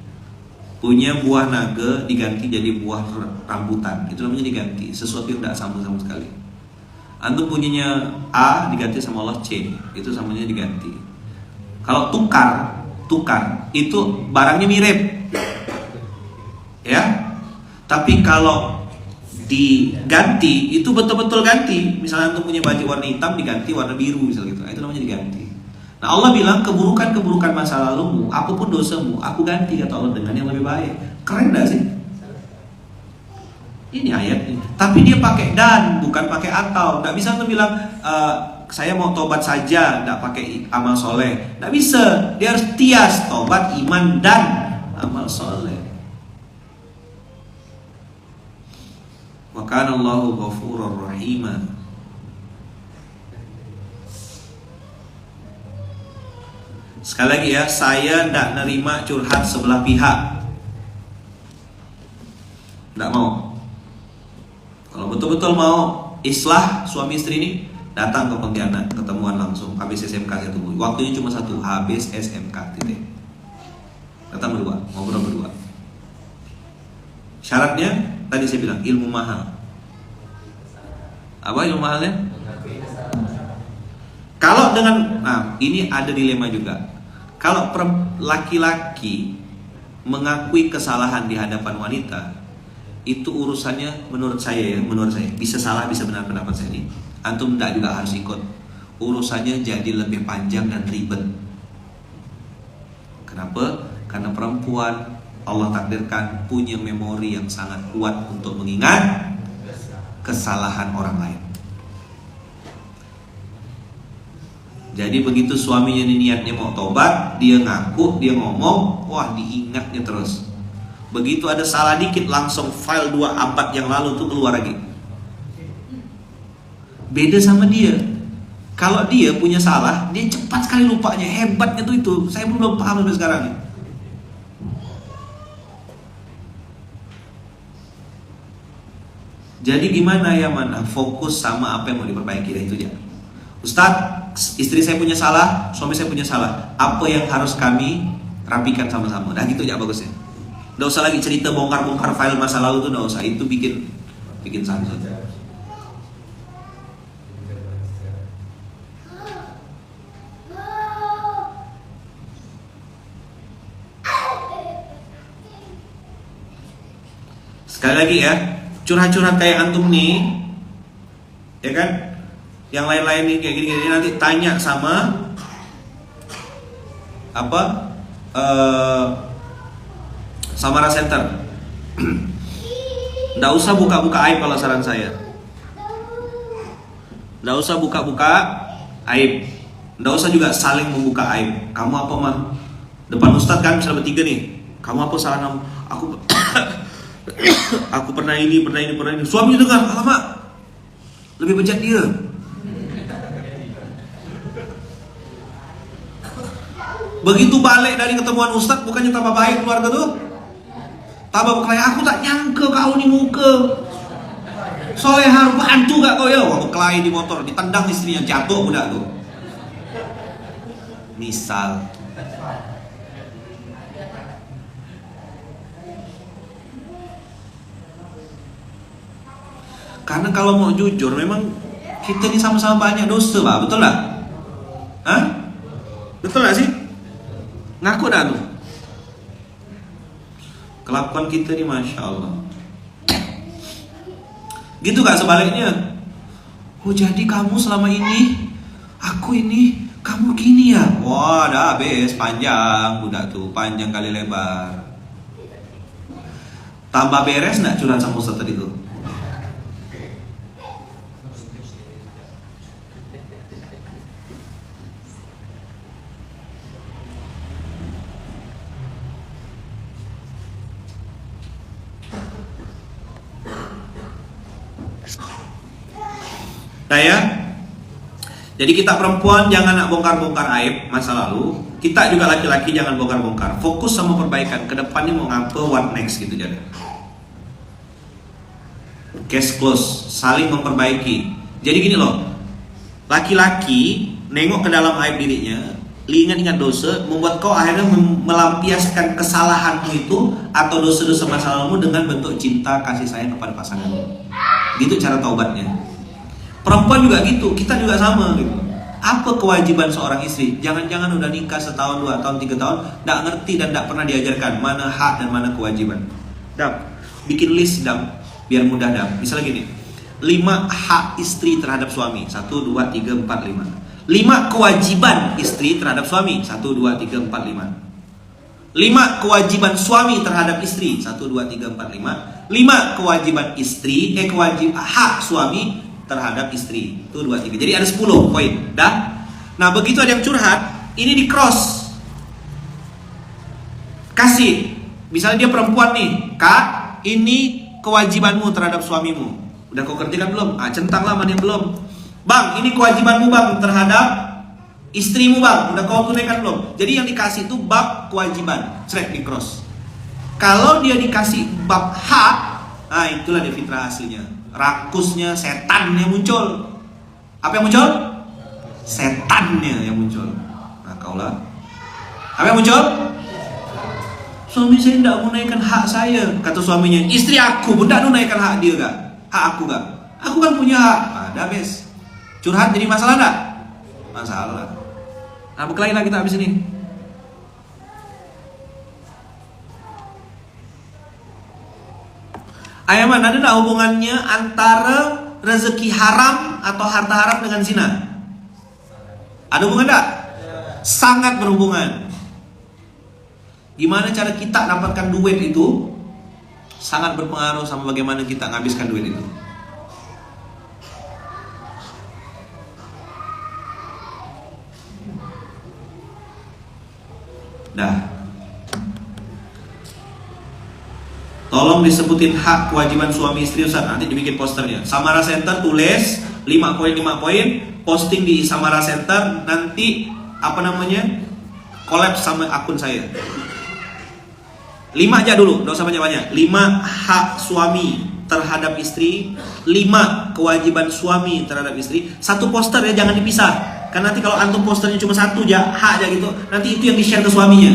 Punya buah naga diganti jadi buah rambutan, itu namanya diganti. Sesuatu yang tidak sama sekali. Antum punyanya A diganti sama Allah C, itu samanya diganti. Kalau tukar itu barangnya mirip, ya. Tapi kalau diganti itu betul-betul ganti. Misalnya untuk punya baju warna hitam diganti warna biru misalnya gitu. Itu namanya diganti. Nah Allah bilang keburukan-keburukan masa lalumu, apapun dosamu, aku ganti kata Allah dengan yang lebih baik. Keren gak sih? Ini ayatnya. Tapi dia pakai dan bukan pakai atau. Nggak bisa tuh bilang saya mau tobat saja, nggak pakai amal soleh. Nggak bisa. Dia harus tias tobat, iman dan amal soleh. Wa kana Allahu ghafurur rahima. Sekali lagi ya, saya tidak nerima curhat sebelah pihak. Tidak mau. Kalau betul-betul mau islah suami istri ini, datang ke Pontianak, ketemuan langsung. Habis SMK saya tunggu. Waktunya cuma satu, habis SMK titik. Datang berdua, ngobrol berdua. Syaratnya tadi saya bilang ilmu mahal. Apa ilmu mahalnya? Kalau dengan, ini ada dilema juga. Kalau laki-laki mengakui kesalahan di hadapan wanita, itu urusannya menurut saya bisa salah bisa benar pendapat saya ini. Antum tidak juga harus ikut. Urusannya jadi lebih panjang dan ribet. Kenapa? Karena perempuan Allah takdirkan punya memori yang sangat kuat untuk mengingat kesalahan orang lain. Jadi begitu suaminya niatnya mau tobat, dia ngaku, dia ngomong, wah diingatnya terus. Begitu ada salah dikit langsung file 2 abad yang lalu tuh keluar lagi. Beda sama dia. Kalau dia punya salah, dia cepat sekali lupanya. Hebatnya tuh itu. Saya belum paham sampai sekarang. Jadi gimana ya mana? Fokus sama apa yang mau diperbaiki, itu aja. Ustadz, istri saya punya salah, suami saya punya salah. Apa yang harus kami rapikan sama-sama? Nah gitu aja bagusnya. Nggak usah lagi cerita bongkar-bongkar file masa lalu tuh, nggak usah. Itu bikin sakit. Sekali lagi ya, curhat-curhat kayak antum nih, ya kan? Yang lain-lain nih kayak gini-gini nanti tanya sama Samara Center. Nggak usah buka-buka aib kalau saran saya. Nggak usah buka-buka aib. Nggak usah juga saling membuka aib. Kamu apa mah? Depan Ustadz kan misalnya bertiga nih. Kamu apa salah kamu? Aku pernah ini. Suaminya dengar, alamak, lebih bejat dia. Begitu balik dari ketemuan Ustadz, bukannya tambah baik keluarga tuh? Tambah berkelahi, aku tak nyangka kau nih muka soleha, bantu gak kau ya? Wah berkelahi di motor, ditendang istrinya, jatuh budak tuh. Misal. Karena kalau mau jujur, memang kita ini sama-sama banyak dosa, Pak. Betul gak? Hah? Betul gak sih? Ngaku dah tuh. Kelakuan kita ini Masya Allah. Gitu gak sebaliknya? Oh jadi kamu selama ini, aku ini, kamu gini ya? Wah dah habis, panjang budak tuh, panjang kali lebar. Tambah beres gak curhat sama Ustaz tadi tuh? Nah ya, jadi kita perempuan jangan nak bongkar-bongkar aib masa lalu. Kita juga laki-laki jangan bongkar-bongkar. Fokus sama perbaikan. Kedepannya mau ngapa, what next gitu jadi. Case close, saling memperbaiki. Jadi gini loh, laki-laki nengok ke dalam aib dirinya, ingat-ingat dosa, membuat kau akhirnya melampiaskan kesalahanmu itu atau dosa-dosa masa lalumu dengan bentuk cinta kasih sayang kepada pasanganmu. Gitu cara taubatnya. Perempuan juga gitu, kita juga sama gitu. Apa kewajiban seorang istri? Jangan-jangan udah nikah setahun, 2 tahun, 3 tahun, nggak ngerti dan nggak pernah diajarkan mana hak dan mana kewajiban. Dam, bikin list dam, biar mudah dam. Misalnya gini, 5 hak istri terhadap suami. 1, 2, 3, 4, 5. 5 kewajiban istri terhadap suami. 1, 2, 3, 4, 5. 5 kewajiban suami terhadap istri. 1, 2, 3, 4, 5. 5 kewajiban istri, hak suami terhadap istri. Itu 2, 3. Jadi ada 10 poin. Dah. Nah, begitu ada yang curhat, ini di cross. Kasih. Misalnya dia perempuan nih, Kak, ini kewajibanmu terhadap suamimu. Udah kau kerjakan belum? Centanglah mana yang belum. Bang, ini kewajibanmu bang terhadap istrimu bang. Udah kau tunaikan belum? Jadi yang dikasih itu bab kewajiban. Cek di cross. Kalau dia dikasih bab hak, nah itulah dia fitrah aslinya. Rakusnya, setannya muncul. Apa yang muncul? Setannya yang muncul. Nah kaulah. Apa yang muncul? Suami saya tidak menunaikan hak saya. Kata suaminya, istri aku pun tidak menunaikan hak dia gak? Hak aku gak? Aku kan punya hak. Ada habis. Curhat jadi masalah gak? Masalah. Nah berkelahi lah kita habis ini. Ayaman, ada tak hubungannya antara rezeki haram atau harta haram dengan zina? Ada hubungan tak? Sangat berhubungan. Gimana cara kita dapatkan duit itu sangat berpengaruh sama bagaimana kita menghabiskan duit itu. Dah. Tolong disebutin hak kewajiban suami istri Ustaz, nanti dibikin posternya. Samara Center tulis 5 poin, posting di Samara Center, nanti collab sama akun saya. 5 aja dulu, gak usah banyak-banyak. 5 hak suami terhadap istri, 5 kewajiban suami terhadap istri. Satu poster ya, jangan dipisah. Karena nanti kalau antum posternya cuma satu aja, hak aja gitu, nanti itu yang di-share ke suaminya.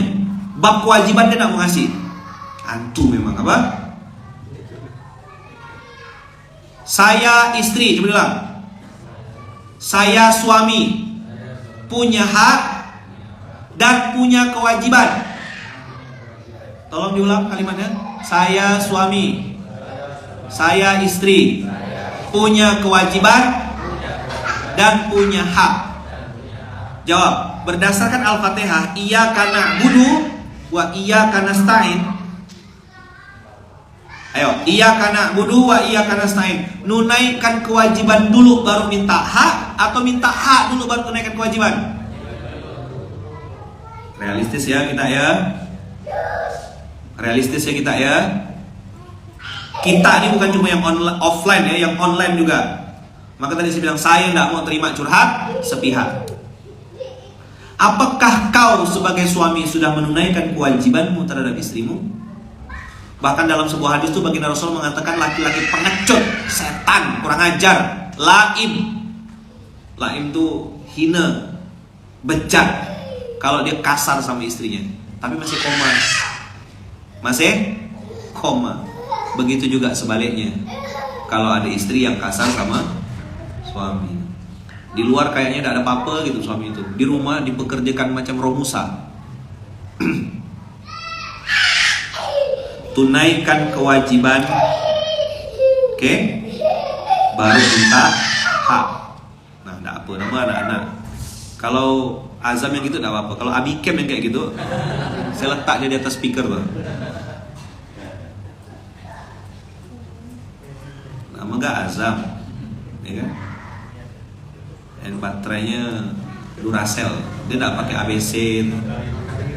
Bab kewajiban dia gak mau ngasih. Antum memang apa? Saya istri, coba bilang. Saya suami, punya hak dan punya kewajiban. Tolong diulang kalimatnya. Saya suami, saya istri, punya kewajiban dan punya hak. Jawab. Berdasarkan Al-Fatihah, iyyaka na'budu wa iyyaka nasta'in. Ayo, iyyaka na'budu wa iyyaka nasta'in. Nunaikan kewajiban dulu baru minta hak, atau minta hak dulu baru tunaikan kewajiban? Realistis ya kita ya. Realistis ya kita ya. Kita ini bukan cuma yang offline ya, yang online juga. Maka tadi saya bilang, saya tidak mau terima curhat sepihak. Apakah kau sebagai suami sudah menunaikan kewajibanmu terhadap istrimu? Bahkan dalam sebuah hadis itu baginda Rasul mengatakan laki-laki pengecut, setan, kurang ajar, laim. Laim itu hina, bejat kalau dia kasar sama istrinya, tapi masih koma. Masih koma. Begitu juga sebaliknya. Kalau ada istri yang kasar sama suami, di luar kayaknya tidak ada apa-apa gitu suami itu, di rumah dipekerjakan macam romusa. Tunaikan kewajiban, oke? Baru minta hak. Nah, tidak apa nama anak-anak. Kalau Azam yang gitu tidak apa-apa. Kalau Abikem yang kayak gitu, saya letak dia di atas speaker tuh. Nama gak Azam, ya kan? Dan baterainya Duracell. Dia tidak pakai ABC,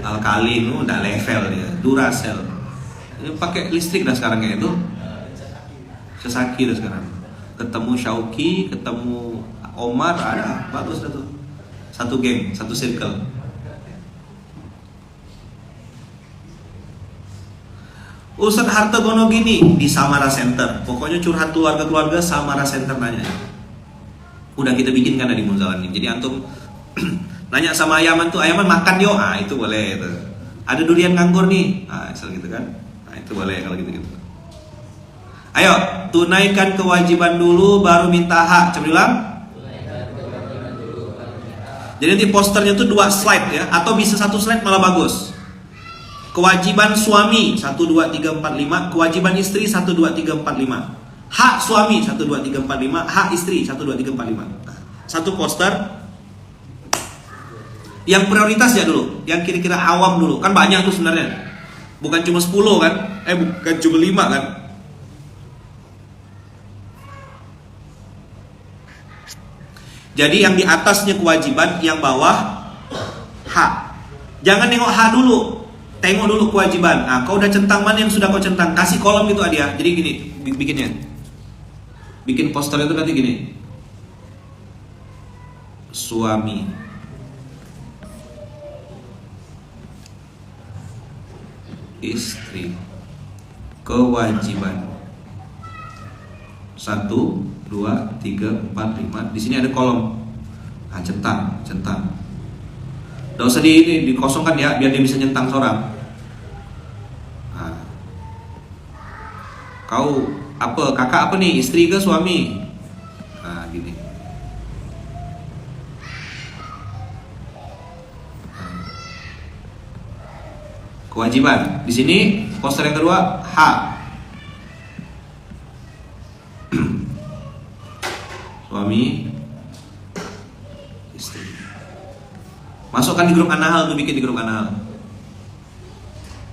alkalin, tidak level dia. Duracell. Dia pakai listrik dah sekarang kayak itu. Sesaki dah sekarang. Ketemu Syauki, ketemu Omar, ada bagus dah tuh. Satu geng, satu circle. Ustadz harta gono gini di Samara Center. Pokoknya curhat keluarga-keluarga Samara Center nanya. Udah kita bikin kan dari Munzawanin. Jadi antum nanya sama Ayaman tuh, Ayaman makan yo, itu boleh itu. Ada durian nganggur nih, asal gitu kan. Itu boleh kalau gitu-gitu. Ayo, tunaikan kewajiban dulu baru minta hak. Coba bilang. Jadi nanti posternya tuh 2 slide ya, atau bisa 1 slide malah bagus. Kewajiban suami 1 2 3 4 5, kewajiban istri 1 2 3 4 5. Hak suami 1 2 3 4 5, hak istri 1 2 3 4 5. Nah, satu poster. Yang prioritas ya dulu, yang kira-kira awam dulu. Kan banyak tuh sebenarnya. Bukan cuma 10 kan? Bukan cuma 5 kan? Jadi yang di atasnya kewajiban, yang bawah hak. Jangan nengok hak dulu, tengok dulu kewajiban. Nah, kau udah centang mana yang sudah kau centang, kasih kolom gitu Adia. Jadi gini, bikinnya, bikin poster itu nanti gini. Suami, istri, kewajiban 1 2 3 4 5. Di sini ada kolom. Nah, centang. Nggak usah dikosongkan ya, biar dia bisa nyentang seorang. Nah, kau apa? Kakak apa nih? Istri ke suami? Nah, gini. Kewajiban. Di sini poster yang kedua hak. Suami, istri. Masukkan di grup Anahal tuh, bikin di grup Anahal.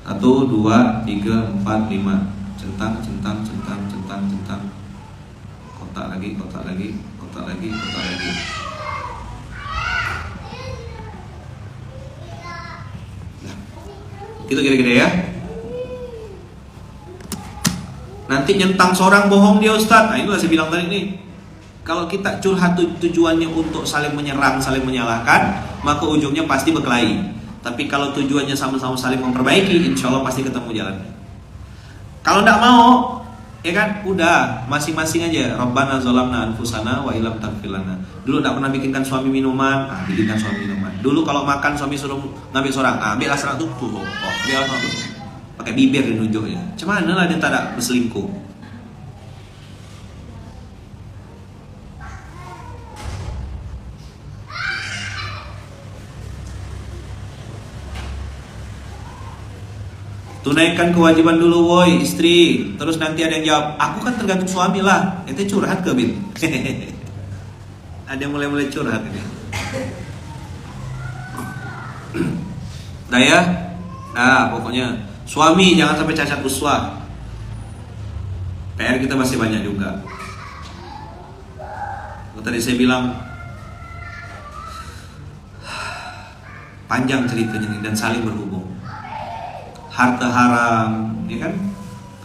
1 2 3 4 5. Centang. Kotak lagi. Nah, gitu kira-kira ya. Nanti nyentang seorang bohong dia Ustaz. Nah, itulah saya bilang tadi nih. Kalau kita curhat tujuannya untuk saling menyerang, saling menyalahkan, maka ujungnya pasti berkelahi. Tapi kalau tujuannya sama-sama saling memperbaiki, insya Allah pasti ketemu jalan. Kalau tidak mau, ya kan, udah masing-masing aja. Rabbana zalamna anfusana wa illam taghfir lana. Dulu tidak pernah bikinkan suami minuman, bikinkan suami minuman. Dulu kalau makan suami suruh ngambil seorang, ambil asal tuh, ambil asal tuh. Pakai bibir di nunjuknya. Cuman lah dia tak ada berselingkuh. Tunaikan kewajiban dulu woi istri. Terus nanti ada yang jawab, aku kan tergantung suami lah. Itu curhat ke Bin? Ada yang mulai curhat ini. Nah ya. Nah pokoknya suami jangan sampai cacat uswah. PR kita masih banyak juga. Tadi saya bilang panjang ceritanya dan saling berhubung. Harta haram, ya kan?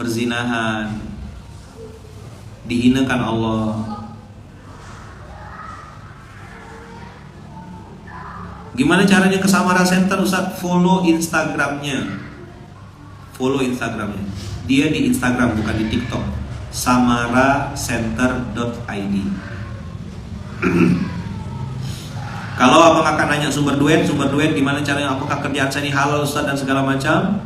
Perzinahan, dihinakan Allah. Gimana caranya ke Samara Center Ustaz? Follow Instagramnya. Dia di Instagram bukan di TikTok. samaracenter.id. Kalau abang akan nanya sumber duit gimana caranya, apakah kerjaan saya ini halal Ustaz dan segala macam?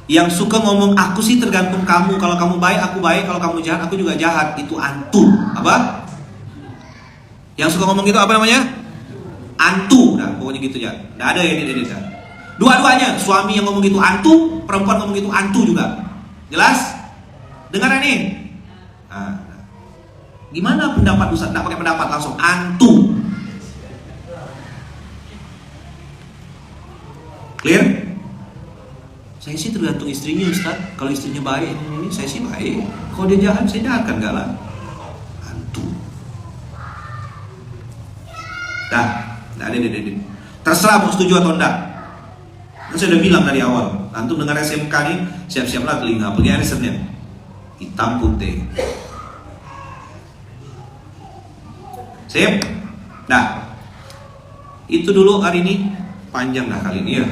Yang suka ngomong aku sih tergantung kamu. Kalau kamu baik aku baik, kalau kamu jahat aku juga jahat. Itu antu. Apa? Yang suka ngomong gitu apa namanya? Antu. Nah pokoknya gitu ya. Nggak ada ya ini. Dua-duanya, suami yang ngomong gitu antu, perempuan ngomong gitu antu juga. Jelas? Dengar ini. Nah, gimana pendapat Ustaz? Nggak pakai pendapat, langsung antu. Clear? Saya sih tergantung istrinya Ustaz. Kalau istrinya baik ini saya sih baik. Kalau dia jahat saya jahat kan, enggak lah. Antu. Dah ada. Terserah mau setuju atau enggak. Kan saya udah bilang dari awal. Antum dengar SMK nih, siap-siaplah telinga. Pergi hari Senin. Hitam putih. Sip? Nah, itu dulu hari ini. Panjang dah kali ini ya.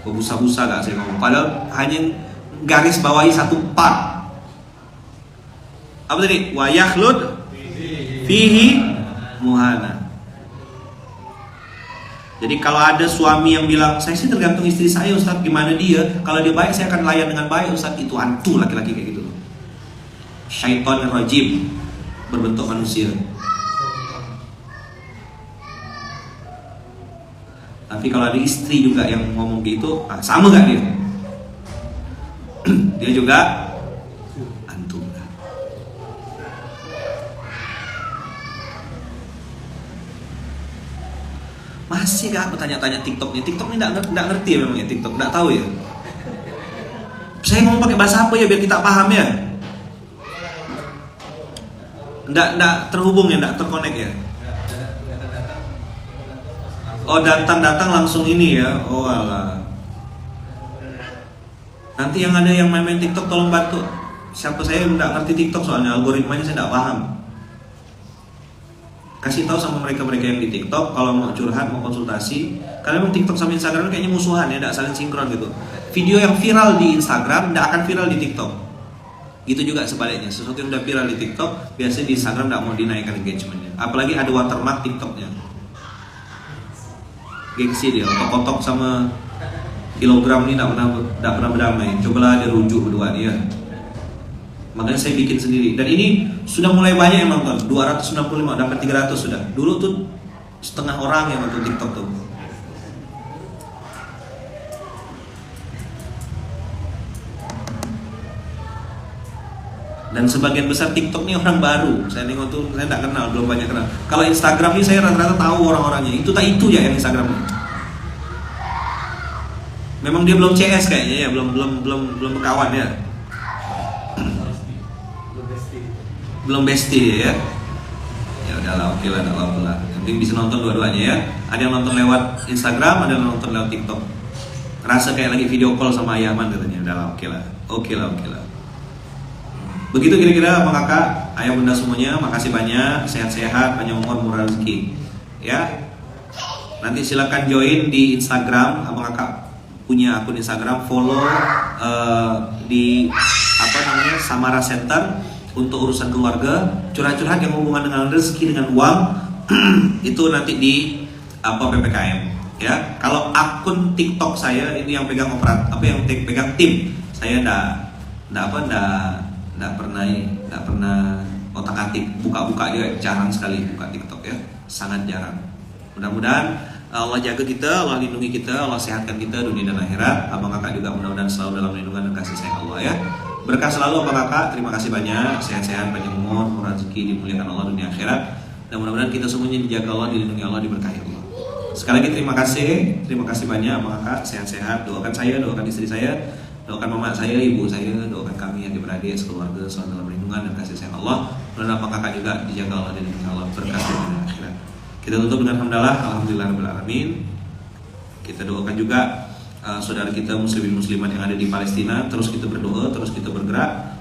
Busa-busa gak saya ngomong. Padahal hanya garis bawahi satu part. Apa tadi? Wa yakhlud fihi muhana. Jadi kalau ada suami yang bilang, saya sih tergantung istri saya Ustaz, gimana dia? Kalau dia baik saya akan layan dengan baik Ustaz. Itu antu laki-laki kayak gitu. syaitonir rajim berbentuk manusia. Tapi kalau ada istri juga yang ngomong gitu, sama gak dia? Dia juga antum. Masih gak bertanya-tanya TikTok nih? TikTok ini gak ngerti ya memang ya TikTok, gak tahu ya. Saya ngomong pakai bahasa apa ya biar kita paham ya? Nggak terhubung ya, nggak terkonek ya. Oh datang langsung ini ya. Oh alah. Nanti yang ada yang main-main TikTok tolong bantu. Siapa saya nggak ngerti TikTok soalnya algoritmanya saya nggak paham. Kasih tahu sama mereka-mereka yang di TikTok kalau mau curhat, mau konsultasi. Karena memang TikTok sama Instagram kayaknya musuhan ya, nggak saling sinkron gitu. Video yang viral di Instagram nggak akan viral di TikTok. Gitu juga sebaliknya, sesuatu yang udah viral di TikTok biasanya di Instagram nggak mau dinaikkan engagementnya. Apalagi ada watermark TikToknya. Gengsi dia, otok-otok sama kilogram ini nggak pernah berdamai. Cobalah dia rujuk berdua dia. Makanya saya bikin sendiri. Dan ini sudah mulai banyak yang nonton. 265 dapat 300 sudah. Dulu tuh setengah orang yang nonton TikTok tuh. Dan sebagian besar TikTok ini orang baru. Saya nengok tuh, saya nggak kenal, belum banyak kenal. Kalau Instagram ini saya rata-rata tahu orang-orangnya. Itu ya yang Instagram ini. Memang dia belum CS kayaknya ya, belum berkawan ya. Belum bestie ya. Ya udahlah, oke lah, alhamdulillah. Yang penting bisa nonton dua-duanya ya. Ada yang nonton lewat Instagram, ada yang nonton lewat TikTok. Rasa kayak lagi video call sama Ayaman katanya. Udahlah, oke lah. Begitu kira-kira Abang Kakak, ayah bunda semuanya, makasih banyak, sehat-sehat, panjang umur, murah rezeki. Ya. Nanti silakan join di Instagram, Abang Kakak punya akun Instagram, follow di Samara Center untuk urusan keluarga, curhat-curhat yang hubungan dengan rezeki, dengan uang itu nanti di PPKM. Ya. Kalau akun TikTok saya ini yang pegang yang pegang tim, saya nggak pernah otak-atik buka dia, jarang sekali buka TikTok ya, sangat jarang. Mudah-mudahan Allah jaga kita, Allah lindungi kita, Allah sehatkan kita dunia dan akhirat. Abang Kakak juga mudah-mudahan selalu dalam lindungan dan kasih sayang Allah ya. Berkah selalu Abang Kakak, terima kasih banyak, sehat-sehat, panjang umur, murah rezeki, dimuliakan Allah dunia akhirat. Dan mudah-mudahan kita semuanya dijaga Allah, dilindungi Allah, diberkahi Allah. Sekali lagi terima kasih banyak Abang Kakak, sehat-sehat. Doakan saya, doakan istri saya, doakan mama saya, ibu saya, doakan kami yang beradik, sekeluarga selalu dalam lindungan dan kasih sayang Allah. Dan Abang Kakak juga dijaga Allah dan dilindungi Allah, berkah dunia akhirat. Kita tutup dengan hamdalah, alhamdulillahirabbil alamin. Kita doakan juga saudara kita muslimin muslimat yang ada di Palestina, terus kita berdoa, terus kita bergerak,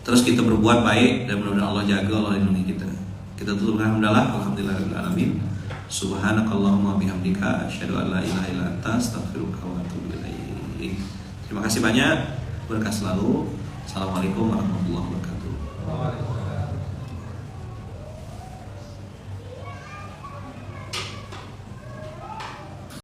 terus kita berbuat baik, dan mudah-mudahan Allah jaga, Allah lindungi kita. Kita tutup dengan hamdalah, alhamdulillahirabbil alamin. Subhanakallahumma bihamdika asyhadu an la ilaha illa anta astaghfiruka wa atubu ilaik. Terima kasih banyak, berkah selalu. Assalamualaikum warahmatullahi wabarakatuh.